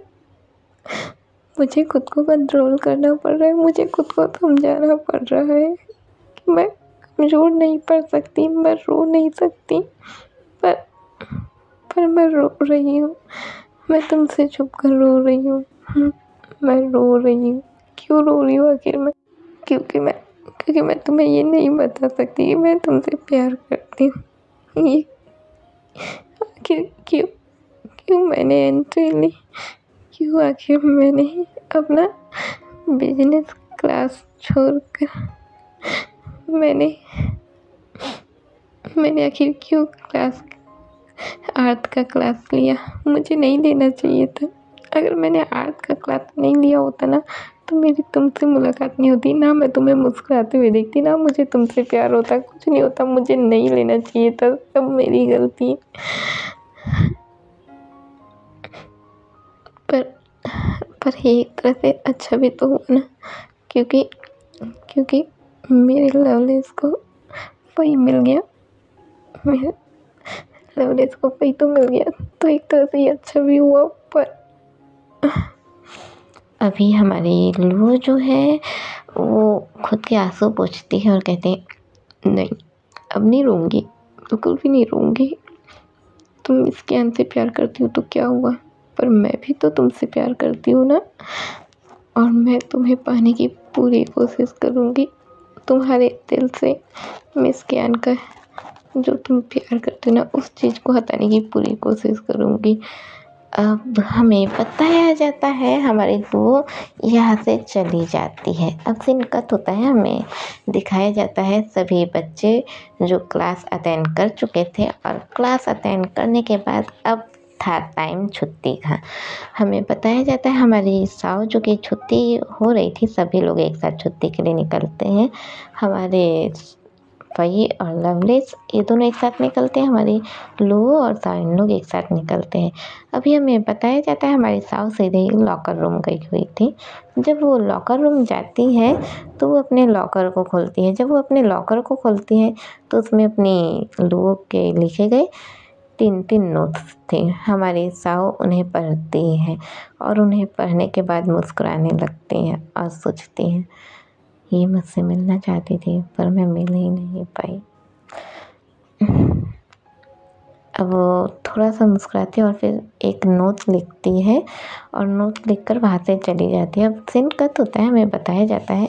मुझे खुद को कंट्रोल करना पड़ रहा है, मुझे खुद को समझाना पड़ रहा है कि मैं कमज़ोर नहीं पड़ सकती, मैं रो नहीं सकती, पर मैं रो रही हूँ। मैं तुमसे छुप कर रो रही हूँ। मैं रो रही हूँ। क्यों रो रही हूँ आखिर मैं? क्योंकि मैं तुम्हें ये नहीं बता सकती कि मैं तुमसे प्यार करती हूँ। ये आखिर क्यों मैंने एंट्री ली? क्यों आखिर मैंने अपना बिजनेस क्लास छोड़कर मैंने आखिर क्यों आर्ट का क्लास लिया? मुझे नहीं लेना चाहिए था। अगर मैंने आर्ट का क्लास नहीं लिया होता ना तो मेरी तुमसे मुलाकात नहीं होती, ना मैं तुम्हें मुस्कुराते हुए देखती, ना मुझे तुमसे प्यार होता, कुछ नहीं होता। मुझे नहीं लेना चाहिए था, सब मेरी गलती है। पर पर ये एक तरह से अच्छा भी तो हुआ ना, क्योंकि क्योंकि मेरे लवलेस को वही मिल गया। मेरे लवलेस को वही तो मिल गया, तो एक तरह से ये अच्छा भी हुआ। पर अभी हमारी लू जो है वो खुद के आंसू पोंछती है और कहते हैं, नहीं अब नहीं रोऊंगी, बिल्कुल भी नहीं रोऊंगी। तुम इसके अंत से प्यार करती हो तो क्या हुआ, पर मैं भी तो तुमसे प्यार करती हूँ ना, और मैं तुम्हें पाने की पूरी कोशिश करूँगी। तुम्हारे दिल से मिस ज्ञान का जो तुम प्यार करते हो ना, उस चीज़ को हटाने की पूरी कोशिश करूँगी। अब हमें बताया जाता है हमारी लू यहाँ से चली जाती है। अब सीन कट होता है, हमें दिखाया जाता है सभी बच्चे जो क्लास अटेंड कर चुके थे, और क्लास अटेंड करने के बाद अब था टाइम छुट्टी का। हमें बताया जाता है हमारी साव जो कि छुट्टी हो रही थी, सभी लोग एक साथ छुट्टी के लिए निकलते हैं। हमारे फई और लवलेस ये दोनों एक साथ निकलते हैं, हमारी लू और साव इन लोग एक साथ निकलते हैं। अभी हमें बताया जाता है हमारी साव सीधे ही लॉकर रूम गई हुई थी। जब वो लॉकर रूम जाती है तो वो अपने लॉकर को खोलती है। जब वो अपने लॉकर को खोलती है तो उसमें अपनी लू के लिखे गए 3 नोट्स थे। हमारी साव उन्हें पढ़ती है और उन्हें पढ़ने के बाद मुस्कुराने लगती हैं और सोचती हैं, ये मुझसे मिलना चाहती थी पर मैं मिल ही नहीं पाई। अब वो थोड़ा सा मुस्कुराती है और फिर एक नोट लिखती है और नोट लिखकर वहाँ से चली जाती है। अब सीन कट होता है, हमें बताया जाता है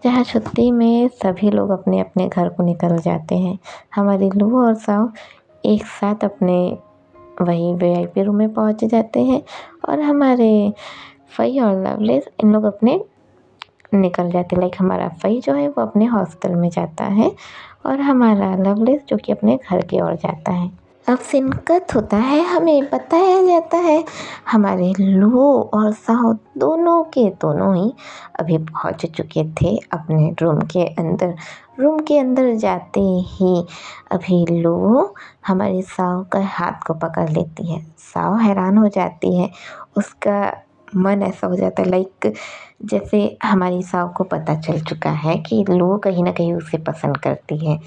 जहाँ छुट्टी में सभी लोग अपने अपने घर को निकल जाते हैं। हमारी लू और साव एक साथ अपने वही VIP रूम में पहुँच जाते हैं, और हमारे फई और लवलेस इन लोग अपने निकल जाते। लाइक हमारा फई जो है वो अपने हॉस्टल में जाता है और हमारा लवलेस जो कि अपने घर की ओर जाता है। अब सीन कट होता है, हमें बताया जाता है हमारे लू और साव दोनों के दोनों ही अभी पहुंच चुके थे अपने रूम के अंदर। रूम के अंदर जाते ही अभी लू हमारी साव का हाथ को पकड़ लेती है। साव हैरान हो जाती है, उसका मन ऐसा हो जाता है लाइक जैसे हमारी साव को पता चल चुका है कि लू कहीं ना कहीं उसे पसंद करती है।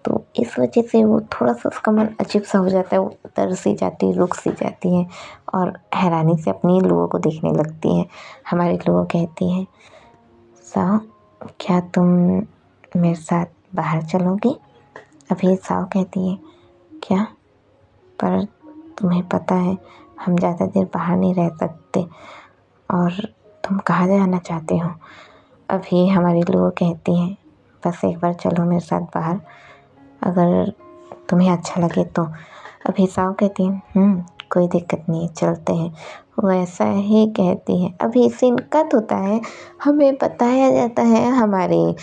तो इस वजह से वो थोड़ा सा उसका मन अजीब सा हो जाता है, वो तरसी जाती है, रुक सी जाती है और हैरानी से अपनी लू को देखने लगती है। हमारी लू कहती है, साव क्या तुम मेरे साथ बाहर चलोगी? अभी साव कहती है, क्या? पर तुम्हें पता है हम ज़्यादा देर बाहर नहीं रह सकते, और तुम कहाँ जाना चाहते हो? अभी हमारी लू कहती है, बस एक बार चलो मेरे साथ बाहर, अगर तुम्हें अच्छा लगे तो। अभी साव कहती है, कोई दिक्कत नहीं है, चलते हैं। वो ऐसा ही कहती है। अभी सीन कट होता है, हमें बताया जाता है हमारे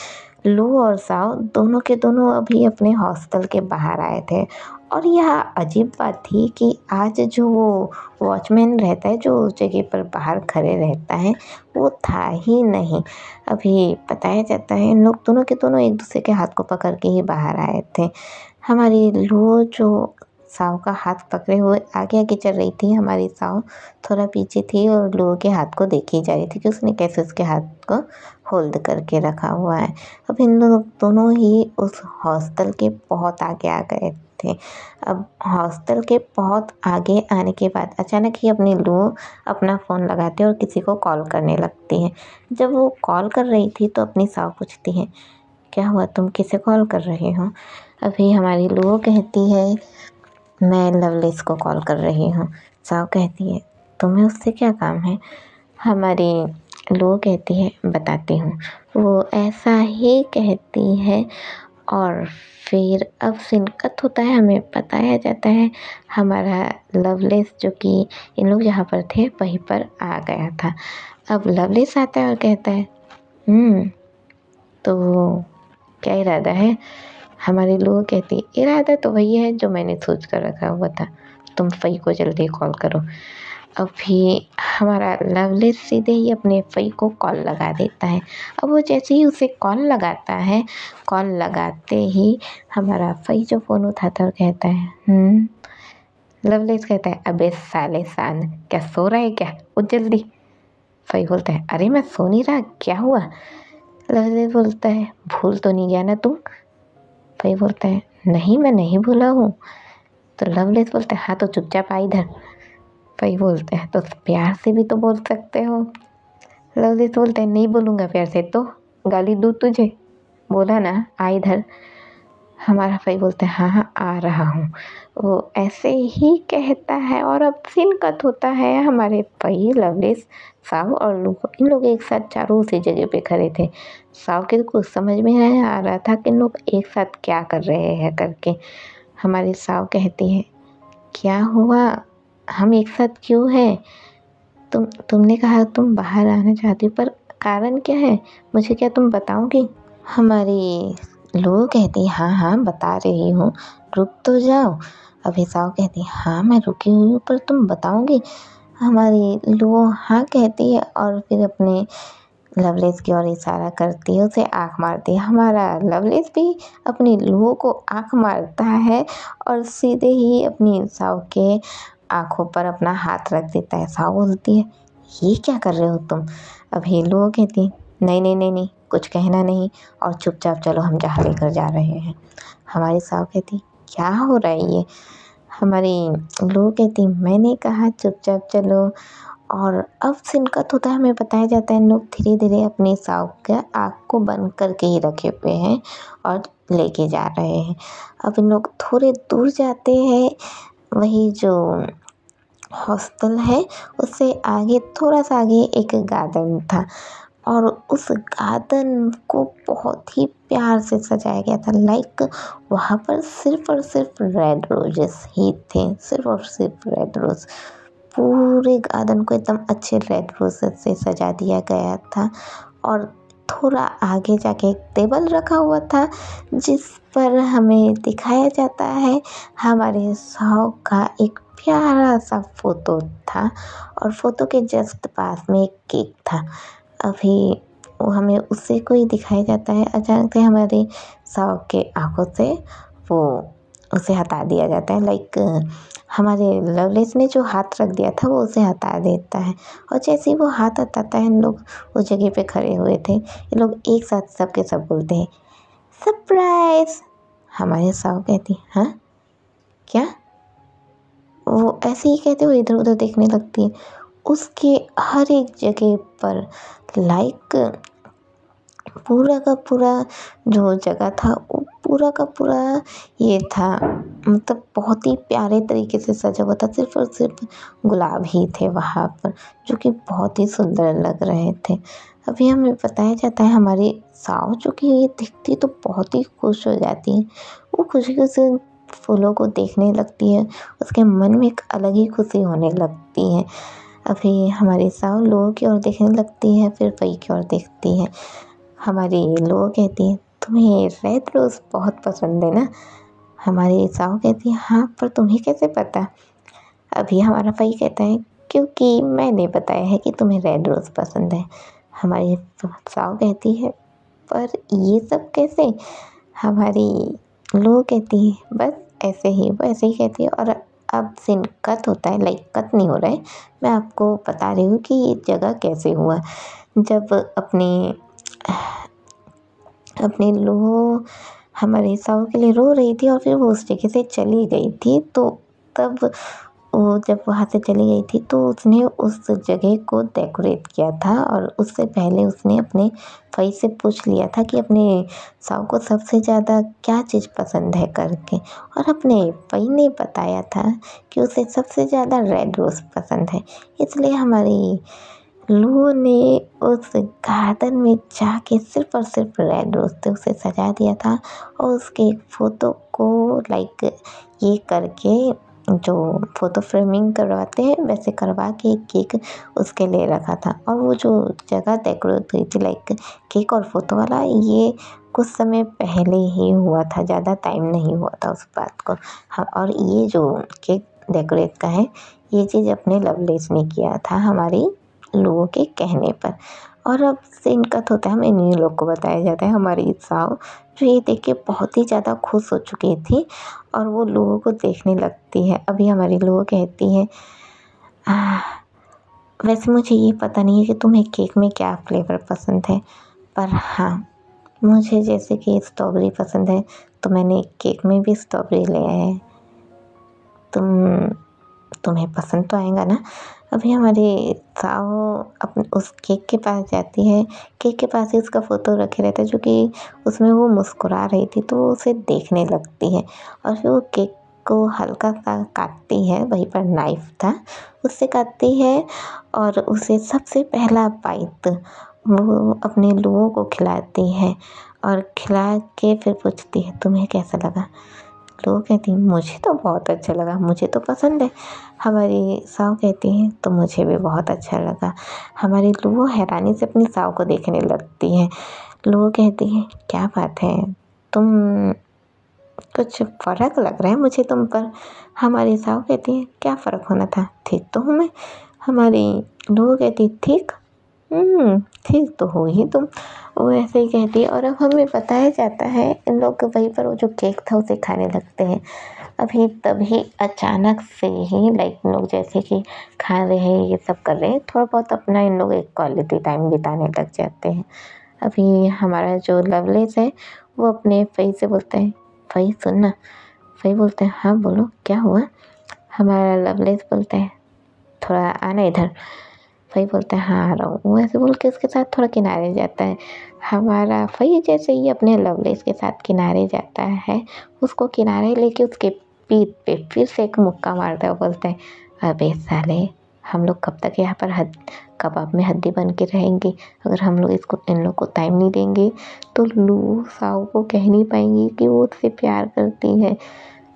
लू और साव दोनों के दोनों अभी अपने हॉस्टल के बाहर आए थे। और यह अजीब बात थी कि आज जो वो वॉचमैन रहता है जो उस जगह पर बाहर खड़े रहता है वो था ही नहीं। अभी बताया जाता है इन लोग दोनों के दोनों एक दूसरे के हाथ को पकड़ के ही बाहर आए थे। हमारी लू जो साव का हाथ पकड़े हुए आगे आगे चल रही थी, हमारी साव थोड़ा पीछे थी और लू के हाथ को देखी जा रही थी कि उसने कैसे उसके हाथ को होल्ड करके रखा हुआ है। अब इन लोग दोनों ही उस हॉस्टल के बहुत आगे आ गए थे। अब हॉस्टल के बहुत आगे आने के बाद अचानक ही अपनी लू अपना फ़ोन लगाती है और किसी को कॉल करने लगती है। जब वो कॉल कर रही थी तो अपनी साव पूछती है, क्या हुआ, तुम किसे कॉल कर रहे हो? अभी हमारी लू कहती है, मैं लवलेस को कॉल कर रही हूँ। साव कहती है, तुम्हें उससे क्या काम है? हमारी लू कहती है, बताती हूँ। वो ऐसा ही कहती है और फिर अब सीन कट होता है, हमें बताया जाता है हमारा लवलेस जो कि इन लोग जहाँ पर थे वहीं पर आ गया था। अब लवलेस आता है और कहता है, तो क्या इरादा है? हमारी लू कहती, इरादा तो वही है जो मैंने सोच कर रखा हुआ था, तुम फई को जल्दी कॉल करो। अभी हमारा लवलेस सीधे ही अपने फई को कॉल लगा देता है। अब वो जैसे ही उसे कॉल लगाता है, कॉल लगाते ही हमारा फई जो फ़ोन उठाता है और कहता है लवलेस कहता है, अबे साले सांड, क्या सो रहा है क्या, उठ जल्दी। फई बोलता है, अरे मैं सो नहीं रहा, क्या हुआ। लवलेस बोलता है, भूल तो नहीं गया ना तुम। फई बोलता है, नहीं मैं नहीं भूला हूँ। तो लवलेस बोलता है, हाँ तो चुपचाप आ इधर। फई बोलते हैं, तो प्यार से भी तो बोल सकते हो। लवलेस बोलते हैं, नहीं बोलूँगा प्यार से तो गाली दूँ तुझे, बोला ना आ इधर। हमारा फई बोलता है, हाँ हाँ आ रहा हूँ। वो ऐसे ही कहता है और अब सीन कट होता है। हमारे फई, लवलेस, साव और लूको, इन लोग एक साथ चारों उसी जगह पे खड़े थे। साव के कुछ समझ में नहीं आ रहा था कि इन लोग एक साथ क्या कर रहे हैं करके। हमारी साव कहती है, क्या हुआ, हम एक साथ क्यों हैं। तुमने कहा तुम बाहर आना चाहती हो, पर कारण क्या है, मुझे क्या तुम बताओगी। हमारी लो कहती, हाँ हाँ बता रही हूँ, रुक तो जाओ। अभी साव कहती, हाँ मैं रुकी हुई हूँ, पर तुम बताओगी। हमारी लो हाँ कहती है और फिर अपने लवलेस की ओर इशारा करती है, उसे आँख मारती है। हमारा लवलेस भी अपनी लूहो को आँख मारता है और सीधे ही अपनी साव के आँखों पर अपना हाथ रख देता है। साव बोलती है, ये क्या कर रहे हो तुम। अभी लूहो कहती, नहीं नहीं नहीं नहीं, कुछ कहना नहीं और चुपचाप चलो, हम जहाँ लेकर जा रहे हैं। हमारी साव कहती, क्या हो रहा है ये। हमारी लूहो कहती, मैंने कहा चुपचाप चलो। और अब सीन कट होता है, हमें बताया जाता है लोग धीरे धीरे अपनी साव के आँख को बंद करके ही रखे हुए हैं और लेके जा रहे हैं। अब इन लोग थोड़े दूर जाते हैं, वही जो हॉस्टल है उससे आगे, थोड़ा सा आगे एक गार्डन था और उस गार्डन को बहुत ही प्यार से सजाया गया था। लाइक वहाँ पर सिर्फ और सिर्फ रेड रोजेस ही थे, सिर्फ और सिर्फ रेड रोज। पूरे गार्डन को एकदम अच्छे रेड रोजेस से सजा दिया गया था और थोड़ा आगे जाके एक टेबल रखा हुआ था जिस पर हमें दिखाया जाता है हमारे साव का एक प्यारा सा फोटो था और फोटो के जस्ट पास में एक केक था। अभी वो हमें उसी को ही दिखाया जाता है। अचानक से हमारे साव के आंखों से वो उसे हटा दिया जाता है। लाइक हमारे लवलेस ने जो हाथ रख दिया था वो उसे हटा देता है और जैसे ही वो हाथ हटाता है, इन लोग उस जगह पे खड़े हुए थे, ये लोग एक साथ सबके सब बोलते हैं, सरप्राइज। हमारे साव कहती, हाँ क्या। वो ऐसे ही कहते हुए इधर उधर देखने लगती है। उसके हर एक जगह पर लाइक पूरा का पूरा जो जगह था वो पूरा का पूरा ये था, मतलब बहुत ही प्यारे तरीके से सजा हुआ था। सिर्फ और सिर्फ गुलाब ही थे वहाँ पर जो कि बहुत ही सुंदर लग रहे थे। अभी हमें बताया जाता है हमारी साव जो कि ये दिखती तो बहुत ही खुश हो जाती है। वो खुशी से फूलों को देखने लगती है, उसके मन में एक अलग ही खुशी होने लगती है। अभी हमारी साव लोगों की ओर देखने लगती है, फिर फई की ओर देखती है। हमारी लोग कहती है, तुम्हें रेड रोज़ बहुत पसंद है ना। हमारी साव कहती है, हाँ पर तुम्हें कैसे पता। अभी हमारा फई कहता है, क्योंकि मैंने बताया है कि तुम्हें रेड रोज़ पसंद है। हमारी साव कहती है, पर ये सब कैसे। हमारी लोग कहती है, बस ऐसे ही। वो ऐसे ही कहती है और अब सीन कट होता है। लाइक कट नहीं हो रहा है, मैं आपको बता रही हूँ कि ये जगह कैसे हुआ। जब अपने लो हमारे साव के लिए रो रही थी और फिर वो उस जगह से चली गई थी, तो तब वो जब वहाँ से चली गई थी तो उसने उस जगह को डेकोरेट किया था और उससे पहले उसने अपने फई से पूछ लिया था कि अपने साव को सबसे ज़्यादा क्या चीज़ पसंद है करके, और अपने फई ने बताया था कि उसे सबसे ज़्यादा रेड रोज़ पसंद है। इसलिए हमारी लू ने उस गार्डन में जाके सिर्फ और सिर्फ रेड रोज़ से उसे सजा दिया था और उसके फ़ोटो को लाइक ये करके जो फ़ोटो फ्रेमिंग करवाते हैं वैसे करवा के एक केक उसके लिए रखा था। और वो जो जगह डेकोरेट हुई थी लाइक केक और फ़ोटो वाला, ये कुछ समय पहले ही हुआ था, ज़्यादा टाइम नहीं हुआ था उस बात को। हाँ, और ये जो केक डेकोरेट का है ये चीज़ अपने लवलेस ने किया था हमारी लोगों के कहने पर। और अब सीन कट होता है, हमें इन्हीं लोग को बताया जाता है हमारी साव, जो ये देख के बहुत ही ज़्यादा खुश हो चुकी थी और वो लोगों को देखने लगती है। अभी हमारी लोगों कहती है, वैसे मुझे ये पता नहीं है कि तुम्हें केक में क्या फ्लेवर पसंद है, पर हाँ मुझे जैसे कि स्ट्रॉबेरी पसंद है तो मैंने केक में भी स्ट्रॉबेरी ले आया है। तुम्हें पसंद तो आएगा ना। अभी हमारी साहू अपने उस केक के पास जाती है, केक के पास ही उसका फ़ोटो रखे रहता है जो कि उसमें वो मुस्कुरा रही थी, तो वो उसे देखने लगती है और फिर वो केक को हल्का सा काटती है, वहीं पर नाइफ था उससे काटती है और उसे सबसे पहला बाइट वो अपने लोगों को खिलाती है और खिला के फिर पूछती है तुम्हें कैसा लगा। लोग कहती हैं मुझे तो बहुत अच्छा लगा, मुझे तो पसंद है। हमारी साव कहती हैं तो मुझे भी बहुत अच्छा लगा। हमारी लूबो हैरानी से अपनी साव को देखने लगती है। लूबो कहती है क्या बात है, तुम कुछ फ़र्क लग रहा है मुझे तुम पर। हमारी साव कहती है क्या फ़र्क होना था, ठीक तो हूँ मैं। हमारी लूबो कहती ठीक, ठीक तो हो ही तुम। वो ऐसे ही कहती है और अब हमें बताया जाता है इन लोग वहीं पर वो जो केक था उसे खाने लगते हैं। अभी तभी अचानक से ही लाइक लोग जैसे कि खा रहे हैं, ये सब कर रहे हैं, थोड़ा बहुत अपना इन लोग एक क्वालिटी टाइम बिताने लग जाते हैं। अभी हमारा जो लवलेस है वो अपने फई से बोलता है फई सुन ना। फई बोलते हैं हाँ बोलो क्या हुआ। हमारा लवलेस बोलता है थोड़ा आना इधर। फई बोलता है हाँ आ रहा हूँ। वो ऐसे बोल के उसके साथ थोड़ा किनारे जाता है। हमारा फई जैसे ही अपने लवलेस के साथ किनारे जाता है, उसको किनारे लेके उसके पीठ पे फिर से एक मुक्का मारता है। वो बोलता है अबे साले, हम लोग कब तक यहाँ पर कबाब में हड्डी बन के रहेंगे। अगर हम लोग इन लोग को टाइम नहीं देंगे तो लू साव को कह नहीं पाएंगी कि वो उससे प्यार करती है।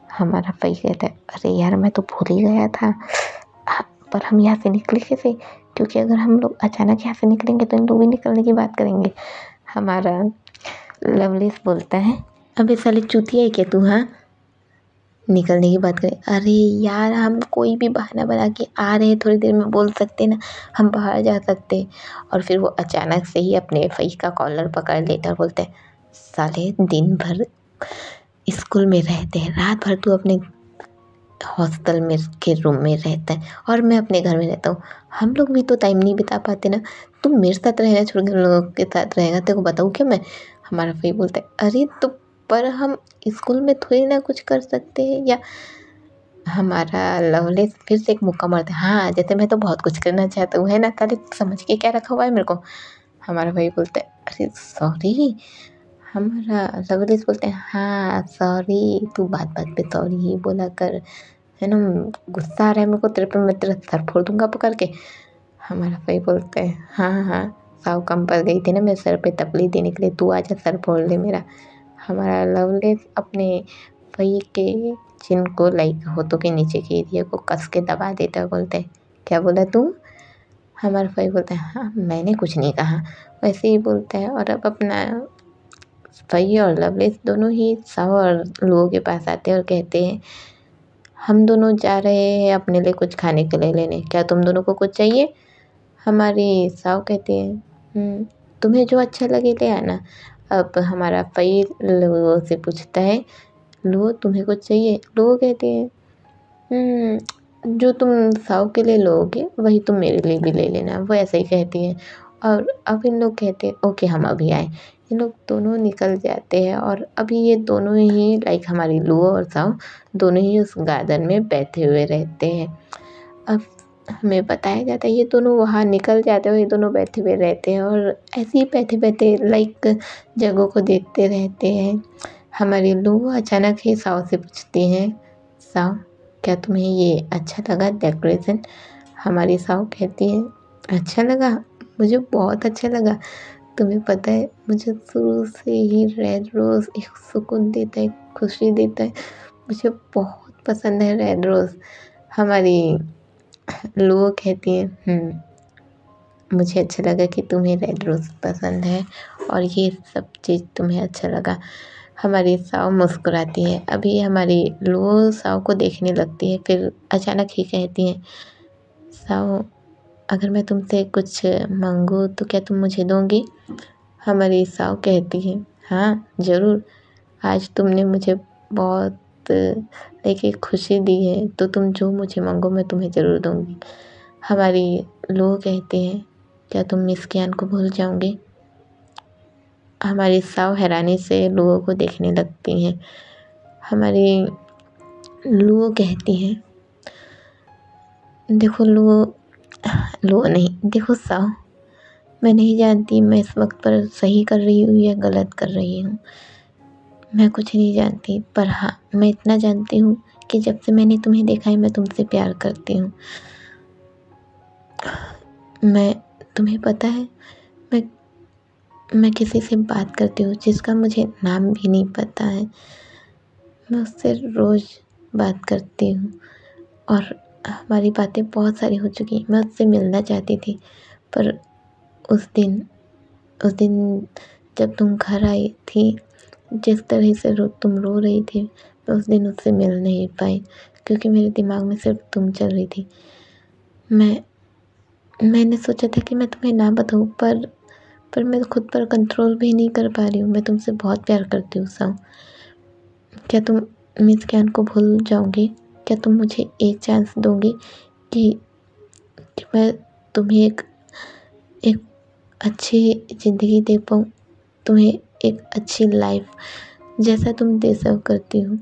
हमारा फई कहता है अरे यार मैं तो भूल ही गया था, पर हम यहाँ से निकले कैसे, क्योंकि अगर हम लोग अचानक यहाँ से निकलेंगे तो इन लोग भी निकलने की बात करेंगे। हमारा लवलेस बोलता है अबे साले चूतिया है क्या तू, हाँ निकलने की बात करें। अरे यार हम कोई भी बहाना बना के आ रहे हैं, थोड़ी देर में बोल सकते ना, हम बाहर जा सकते। और फिर वो अचानक से ही अपने फई का कॉलर पकड़ लेता और बोलता है साले दिन भर स्कूल में रहते हैं, रात भर तू अपने हॉस्टल में के रूम में रहता है और मैं अपने घर में रहता हूँ। हम लोग भी तो टाइम नहीं बिता पाते ना, तुम मेरे साथ रहना छोड़ के लोगों के साथ रहेगा, तेरे को बताऊँ क्या मैं। हमारा भाई बोलता है अरे तो पर हम स्कूल में थोड़ी ना कुछ कर सकते हैं या। हमारा लवलेस फिर से एक मुक्का मारता है हाँ जैसे मैं तो बहुत कुछ करना चाहता हूँ है ना, ताले समझ के क्या रखा हुआ है मेरे को। हमारा भाई बोलता है अरे सॉरी। हमारा लवलेस बोलते हैं हाँ सॉरी, तू बात बात पे सॉरी ही बोला कर, है ना। गुस्सा आ रहा है मेरे को तेरे पे, मैं तेरा सर फोड़ दूंगा पकड़ के। हमारा भाई बोलता है हाँ हाँ साव कम पड़ गई थी ना मेरे सर पे तकलीफ देने के लिए, तू आजा सर फोड़ ले मेरा। हमारा लवलेस अपने भाई के चिन को लाइक होठों के नीचे के एरिया को कस के दबा देता है। बोलते हैं क्या बोला तू। हमारा भाई बोलता है हाँ मैंने कुछ नहीं कहा, वैसे ही बोलता है। और अब अपना भाई और लवलेस दोनों ही साव और लोगों के पास आते हैं और कहते हैं हम दोनों जा रहे हैं अपने लिए कुछ खाने के लिए लेने, क्या तुम दोनों को कुछ चाहिए। हमारी साव कहती है तुम्हें जो अच्छा लगे ले आना। अब हमारा फई लोगों से पूछता है लो तुम्हें कुछ चाहिए। लोग कहते हैं जो तुम साव के लिए लोगे वही तुम मेरे लिए भी ले लेना। वो ऐसे ही कहती है और अब इन लोग कहते हैं ओके हम अभी आए। ये लोग दोनों निकल जाते हैं और अभी ये दोनों ही लाइक हमारी लुओ और साव दोनों ही उस गार्डन में बैठे हुए रहते हैं। अब हमें बताया जाता है ये दोनों वहाँ निकल जाते हैं, ये दोनों बैठे हुए रहते हैं और ऐसे ही बैठे बैठे लाइक जगहों को देखते रहते हैं। हमारी लुओ अचानक ही साव से पूछती हैं साव क्या तुम्हें ये अच्छा लगा डेकोरेशन। हमारी साव कहती है अच्छा लगा, मुझे बहुत अच्छा लगा। तुम्हें पता है मुझे शुरू से ही रेड रोज़ एक सुकून देता है, खुशी देता है, मुझे बहुत पसंद है रेड रोज़। हमारी लोग कहती हैं मुझे अच्छा लगा कि तुम्हें रेड रोज़ पसंद है और ये सब चीज़ तुम्हें अच्छा लगा। हमारी साव मुस्कुराती है। अभी हमारी लुओ साव को देखने लगती है, फिर अचानक ही कहती है, साव, अगर मैं तुमसे कुछ मांगूँ तो क्या तुम मुझे दोगी? हमारी साव कहती है, हाँ ज़रूर, आज तुमने मुझे बहुत देखिए खुशी दी है, तो तुम जो मुझे मांगो मैं तुम्हें ज़रूर दूँगी। हमारी लुओ कहती है, क्या तुम मिस कियान को भूल जाओगे? हमारी साव हैरानी से लुओ को देखने लगती हैं। हमारी लुओ कहती है, देखो लुओ, लुओ नहीं, देखो साव, मैं नहीं जानती मैं इस वक्त पर सही कर रही हूँ या गलत कर रही हूँ। मैं कुछ नहीं जानती, पर हाँ मैं इतना जानती हूँ कि जब से मैंने तुम्हें देखा है मैं तुमसे प्यार करती हूँ। मैं, तुम्हें पता है, मैं किसी से बात करती हूँ जिसका मुझे नाम भी नहीं पता है। मैं उससे रोज़ बात करती हूँ और हमारी बातें बहुत सारी हो चुकी। मैं उससे मिलना चाहती थी, पर उस दिन जब तुम घर आई थी, जिस तरह से तुम रो रही थी, मैं उस दिन उससे मिल नहीं पाई क्योंकि मेरे दिमाग में सिर्फ तुम चल रही थी। मैंने सोचा था कि मैं तुम्हें ना बताऊँ, पर मैं खुद पर कंट्रोल भी नहीं कर पा रही हूँ। मैं तुमसे बहुत प्यार करती हूँ साव। क्या तुम मिस कैन को भूल जाओगी? क्या तुम मुझे एक चांस दोगी कि मैं तुम्हें एक अच्छी ज़िंदगी दे पाऊँ, तुम्हें एक अच्छी लाइफ जैसा तुम डिज़र्व करती हो?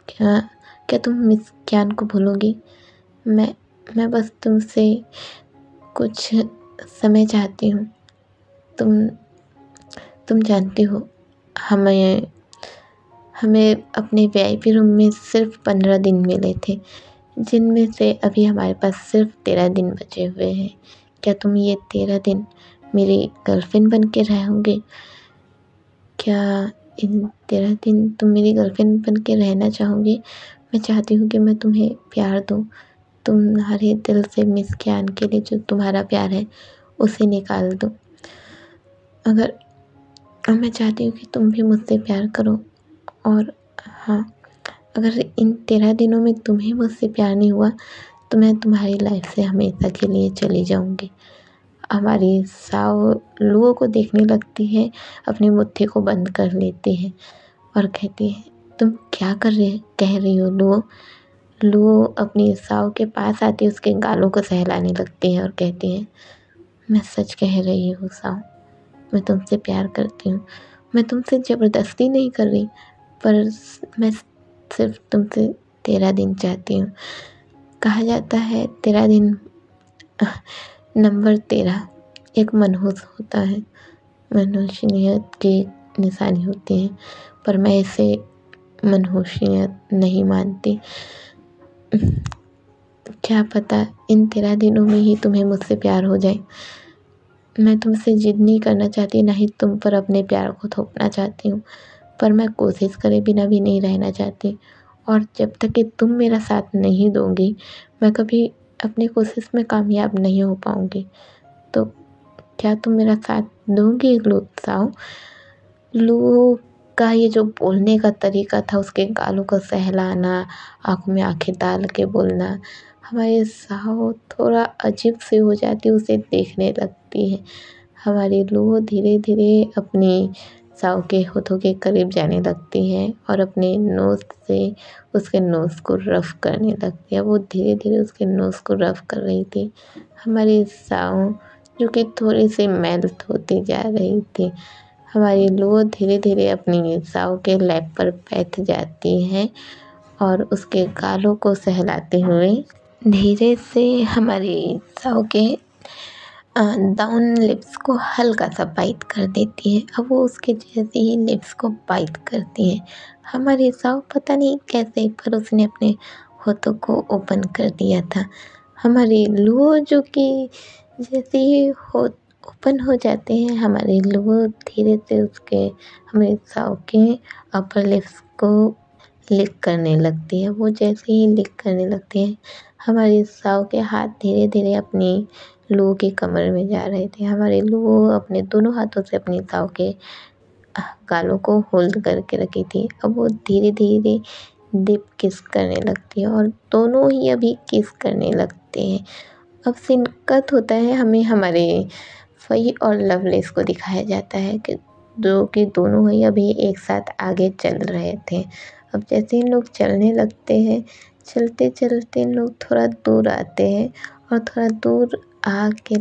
क्या तुम मिस कैन को भूलोगी? मैं बस तुमसे कुछ समय चाहती हूँ। तुम जानती हो, हमें अपने वीआईपी रूम में सिर्फ 15 दिन मिले थे, जिनमें से अभी हमारे पास सिर्फ 13 दिन बचे हुए हैं। क्या तुम ये 13 दिन मेरी गर्लफ्रेंड बन के रहोगे? क्या इन 13 दिन तुम मेरी गर्लफ्रेंड बन के रहना चाहोगी? मैं चाहती हूँ कि मैं तुम्हें प्यार दूँ, तुम्हारे दिल से मिस कैन के लिए जो तुम्हारा प्यार है उसे निकाल दूँ। मैं चाहती हूँ कि तुम भी मुझसे प्यार करो। और हाँ, अगर इन 13 दिनों में तुम्हें मुझसे प्यार नहीं हुआ तो मैं तुम्हारी लाइफ से हमेशा के लिए चली जाऊँगी। हमारी साव लुओ को देखने लगती है, अपनी मुट्ठी को बंद कर लेती है और कहती है, तुम क्या कह रही हो लुओ? लुओ अपनी साव के पास आती, उसके गालों को सहलाने लगती है और कहती है, मैं सच कह रही हूँ साव, मैं तुमसे प्यार करती हूँ। मैं तुमसे ज़बरदस्ती नहीं कर रही, पर मैं सिर्फ तुमसे 13 दिन चाहती हूँ। कहा जाता है 13 दिन, नंबर 13 एक मनहूस होता है, मनहूसियत की निशानी होती है, पर मैं इसे मनहूसियत नहीं मानती। क्या पता इन 13 दिनों में ही तुम्हें मुझसे प्यार हो जाए। मैं तुमसे जिद नहीं करना चाहती, ना ही तुम पर अपने प्यार को थोपना चाहती हूँ, पर मैं कोशिश करे बिना भी नहीं रहना चाहती। और जब तक कि तुम मेरा साथ नहीं दोगी, मैं कभी अपनी कोशिश में कामयाब नहीं हो पाऊँगी। तो क्या तुम मेरा साथ दोगी साव? लू का ये जो बोलने का तरीका था, उसके गालों को सहलाना, आँखों में आँखें डाल के बोलना, हमारी साव थोड़ा अजीब सी हो जाती, उसे देखने लगती है। हमारी लू धीरे धीरे अपनी साव के होठों के करीब जाने लगती है और अपने नोज़ से उसके नोज़ को रफ़ करने लगती है। वो धीरे धीरे उसके नोज़ को रफ़ कर रही थी। हमारी साव जो कि थोड़ी सी मेल्ट होती जा रही थी। हमारी लू धीरे धीरे अपनी साव के लैब पर बैठ जाती है और उसके गालों को सहलाते हुए धीरे से हमारी साव के डाउन लिप्स को हल्का सा बाइट कर देती है। अब वो उसके जैसे ही लिप्स को बाइट करती है। हमारी साव पता नहीं कैसे, पर उसने अपने होठों को ओपन कर दिया था। हमारी लू जो कि जैसे ही हो ओपन हो जाते हैं, हमारी लू धीरे से उसके हमारी साव के अपर लिप्स को लिक करने लगती है। वो जैसे ही लिक करने लगती है, हमारी साव के हाथ धीरे धीरे अपनी लू की कमर में जा रहे थे। हमारी लू अपने दोनों हाथों से अपनी साव के गालों को होल्ड करके रखी थी, अब वो धीरे धीरे दीप किस करने लगती है और दोनों ही अभी किस करने लगते हैं। अब सीन कट होता है, हमें हमारे फई और लवलेस को दिखाया जाता है कि दोनों ही अभी एक साथ आगे चल रहे थे। अब जैसे इन लोग चलने लगते हैं, चलते चलते इन लोग थोड़ा दूर आते हैं और थोड़ा दूर आके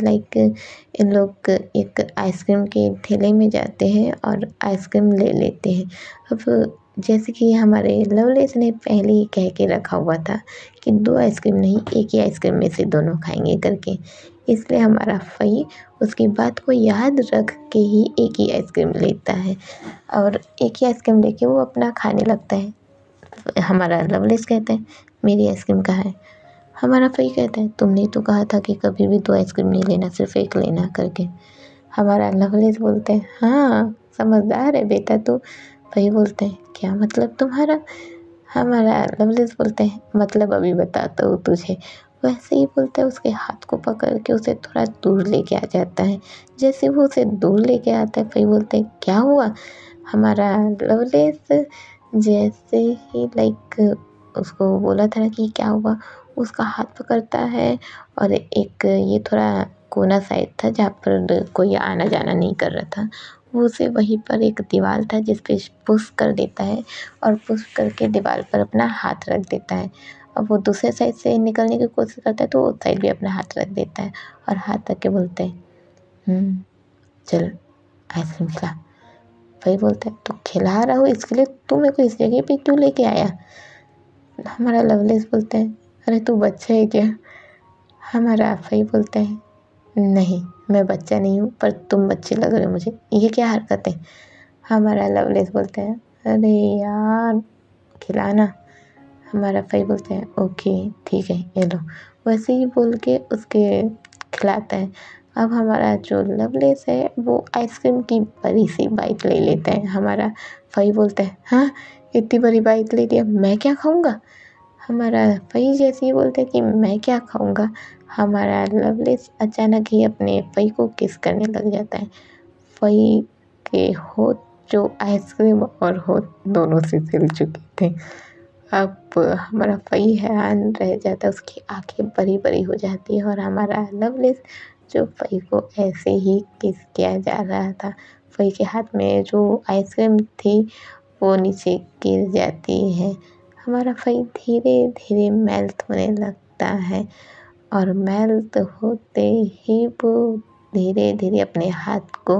इन लोग एक आइसक्रीम के ठेले में जाते हैं और आइसक्रीम ले लेते हैं। अब जैसे कि हमारे लवलेस ने पहले ही कह के रखा हुआ था कि 2 आइसक्रीम नहीं, एक ही आइसक्रीम में से दोनों खाएंगे करके, इसलिए हमारा फई उसकी बात को याद रख के ही एक ही आइसक्रीम लेता है और एक ही आइसक्रीम लेके वो अपना खाने लगता है। हमारा लवलेस कहता है मेरी आइसक्रीम कहाँ है। हमारा फई कहता है तुमने तो कहा था कि कभी भी 2 आइसक्रीम नहीं लेना, सिर्फ एक लेना करके। हमारा लवलेस बोलते हैं हाँ समझदार है बेटा तू। फई बोलते हैं क्या मतलब तुम्हारा। हमारा लवलेस बोलते हैं मतलब अभी बताता हूँ तुझे। वैसे ही बोलते हैं उसके हाथ को पकड़ के उसे थोड़ा दूर लेके आ जाता है। जैसे वो उसे दूर लेके आता है, फई बोलते हैं क्या हुआ। हमारा लवलेस जैसे ही उसको बोला था ना कि क्या हुआ, उसका हाथ पकड़ता है और एक ये थोड़ा कोना साइड था जहाँ पर कोई आना जाना नहीं कर रहा था, वो उसे वहीं पर एक दीवार था जिस पे पुश कर देता है और पुश करके दीवार पर अपना हाथ रख देता है। अब वो दूसरे साइड से निकलने की कोशिश करता है तो उस साइड भी अपना हाथ रख देता है और हाथ रख के बोलते हैं चल आइसक्रीम खिला। भाई बोलता है तो खिला रहा हूँ, इसके लिए तू मेरे को इस जगह पे क्यों लेके आया। हमारा लवलेस बोलता है अरे तू बच्चा है क्या। हमारा फई बोलता है नहीं मैं बच्चा नहीं हूँ, पर तुम बच्चे लग रहे हो मुझे, ये क्या हरकत है। हमारा लवलेस बोलता है अरे यार खिलाना। हमारा फई बोलता है ओके ठीक है ये लो, वैसे ही बोल के उसके खिलाता है। अब हमारा जो लवलेस है वो आइसक्रीम की बड़ी सी बाइट ले लेता है। हमारा फई बोलता है हाँ इतनी बड़ी बाइट ले लिया, मैं क्या खाऊंगा। हमारा फई जैसे ही बोलता है कि मैं क्या खाऊंगा, हमारा लवलेस अचानक ही अपने फई को किस करने लग जाता है। फई के होठ जो आइसक्रीम और होठ दोनों से सिल चुके थे। अब हमारा फई हैरान रह जाता है, उसकी आंखें बड़ी बड़ी हो जाती है और हमारा लवलेस जो फई को ऐसे ही किस किया जा रहा था, फई के हाथ में जो आइसक्रीम थी वो नीचे गिर जाती है। हमारा फई धीरे धीरे मेल्ट होने लगता है और मेल्ट होते ही वो धीरे धीरे अपने हाथ को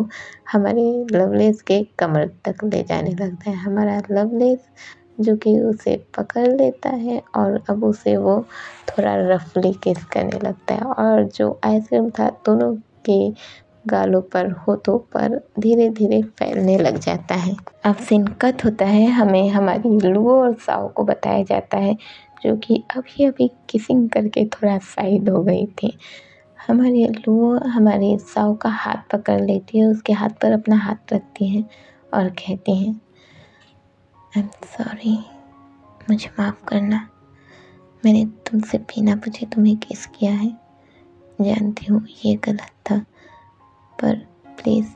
हमारे लवलेस के कमर तक ले जाने लगता है। हमारा लवलेस जो कि उसे पकड़ लेता है और अब उसे वो थोड़ा रफली किस करने लगता है और जो आइसक्रीम था दोनों के गालों पर होठों पर धीरे धीरे फैलने लग जाता है। अब सीन कट होता है, हमें हमारी लुओ और साओ को बताया जाता है जो कि अभी अभी किसिंग करके थोड़ा साइड हो गई थी। हमारी लुओ हमारे साओ का हाथ पकड़ लेती है, उसके हाथ पर अपना हाथ रखती है और कहती हैं आई एम सॉरी, मुझे माफ़ करना, मैंने तुमसे बिना पूछे तुम्हें किस किया है, जानती हूँ ये गलत था, पर प्लीज़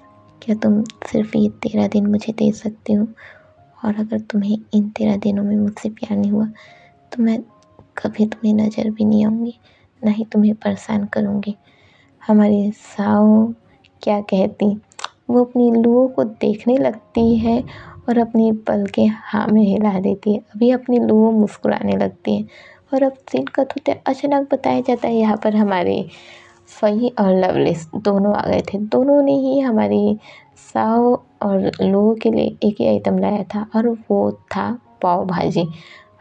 क्या तुम सिर्फ ये 13 दिन मुझे दे सकते हो, और अगर तुम्हें इन 13 दिनों में मुझसे प्यार नहीं हुआ तो मैं कभी तुम्हें नज़र भी नहीं आऊँगी, ना ही तुम्हें परेशान करूँगी। हमारी साओ क्या कहती, वो अपनी लुओ को देखने लगती है और अपनी पलकें हाँ में हिला देती है। अभी अपनी लुओ मुस्कुराने लगती है और अब सीन कट होते अचानक बताया जाता है यहाँ पर हमारे फई और लवलेस दोनों आ गए थे। दोनों ने ही हमारी साओ और लुओ के लिए एक ही आइटम लाया था और वो था पाव भाजी।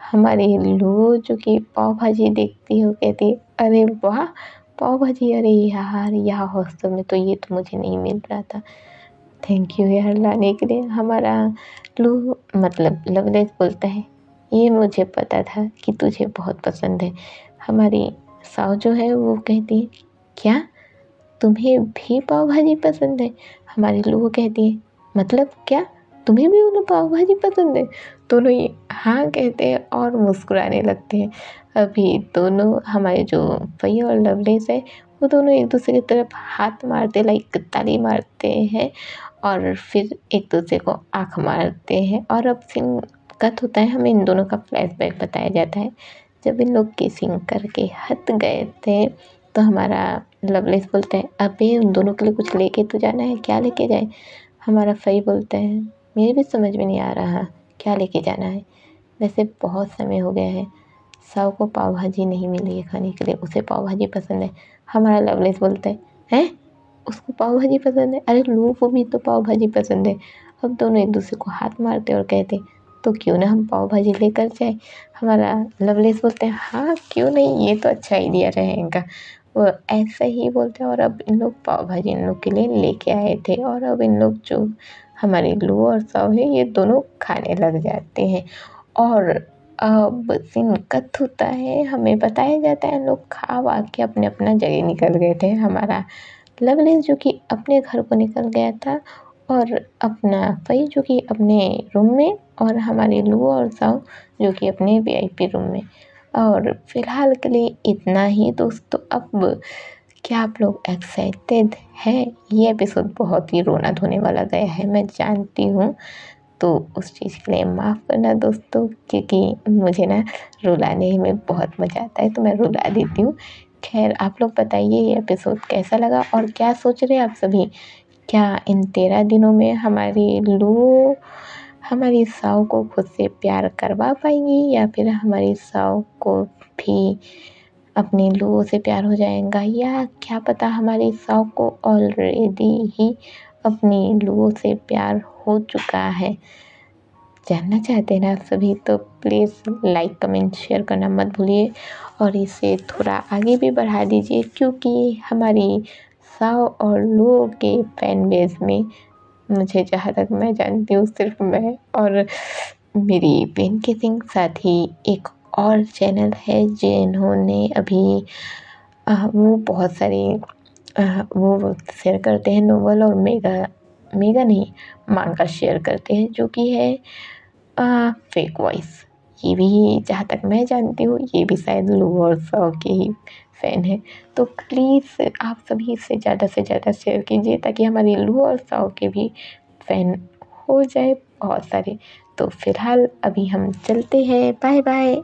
हमारी लुओ जो कि पाव भाजी देखती है वो कहती है अरे वाह पाव भाजी, अरे यार यहाँ हॉस्टल में तो ये तो मुझे नहीं मिल रहा था, थैंक यू यार लाने के लिए। हमारा मतलब लवलेस बोलता है ये मुझे पता था कि तुझे बहुत पसंद है। हमारी साओ जो है वो कहती है क्या तुम्हें भी पाव भाजी पसंद है। हमारी लुओ कहती है मतलब क्या तुम्हें भी बोलो पाव भाजी पसंद है। दोनों ही हाँ कहते हैं और मुस्कुराने लगते हैं। अभी दोनों हमारे जो फई और लवलेस है वो दोनों एक दूसरे की तरफ हाथ मारते लाइक ताली मारते हैं और फिर एक दूसरे को आँख मारते हैं। और अब सीन कट होता है, हमें इन दोनों का फ्लैशबैक बताया जाता है। जब इन लोग किसिंग करके हट गए थे तो हमारा लवलेस बोलता है, अबे उन दोनों के लिए कुछ लेके तो जाना है, क्या लेके जाए? हमारा फई बोलता है, मेरे भी समझ में नहीं आ रहा क्या लेके जाना है। वैसे बहुत समय हो गया है, साव को पाव भाजी नहीं मिली है खाने के लिए, उसे पाव भाजी पसंद है। हमारा लवलेस बोलता है, हैं उसको पाव भाजी पसंद है? अरे लू को भी तो पाव भाजी पसंद है। अब दोनों एक दूसरे को हाथ मारते और कहते, तो क्यों ना हम पाव भाजी लेकर जाए। हमारा लवलेस बोलते हैं, हाँ क्यों नहीं, ये तो अच्छा आइडिया रहेगा। वो ऐसा ही बोलते हैं और अब इन लोग पाव भाजी इन लोग के लिए लेके आए थे और अब इन लोग जो हमारे लू और साव है ये दोनों खाने लग जाते हैं। और अब सीन कट होता है, हमें बताया जाता है लोग खा वा के अपने अपना जगह निकल गए थे। हमारा लवलेस जो कि अपने घर को निकल गया था और अपना फई जो कि अपने रूम में और हमारे लू और साव जो कि अपने वीआईपी रूम में। और फिलहाल के लिए इतना ही दोस्तों। अब क्या आप लोग एक्साइटेड हैं? ये एपिसोड बहुत ही रोना धोने वाला गया है, मैं जानती हूँ। तो उस चीज़ के लिए माफ़ करना दोस्तों, क्योंकि मुझे ना रुलाने में बहुत मज़ा आता है तो मैं रुला देती हूँ। खैर आप लोग बताइए ये एपिसोड कैसा लगा और क्या सोच रहे हैं आप सभी? क्या इन 13 दिनों में हमारी लू हमारी साव को खुद से प्यार करवा पाएंगी या फिर हमारी साव को भी अपनी लू से प्यार हो जाएगा, या क्या पता हमारी साव को ऑलरेडी ही अपनी लू से प्यार हो चुका है। जानना चाहते हैं ना आप सभी? तो प्लीज़ लाइक कमेंट शेयर करना मत भूलिए और इसे थोड़ा आगे भी बढ़ा दीजिए, क्योंकि हमारी साव और लू के फैन बेस में मुझे जहाँ तक मैं जानती हूँ सिर्फ मैं और मेरी बहन के सिंह, साथ ही एक और चैनल है जिन्होंने अभी वो बहुत सारे वो शेयर करते हैं नोवेल और मेगा मेगा नहीं मांगा शेयर करते हैं, जो कि है फेक वॉइस। ये भी जहाँ तक मैं जानती हूँ ये भी शायद लू और साव के ही फ़ैन है। तो प्लीज़ आप सभी इसे ज़्यादा से ज़्यादा शेयर कीजिए ताकि हमारी लू और साव के भी फ़ैन हो जाए बहुत सारे। तो फिलहाल अभी हम चलते हैं, बाय बाय।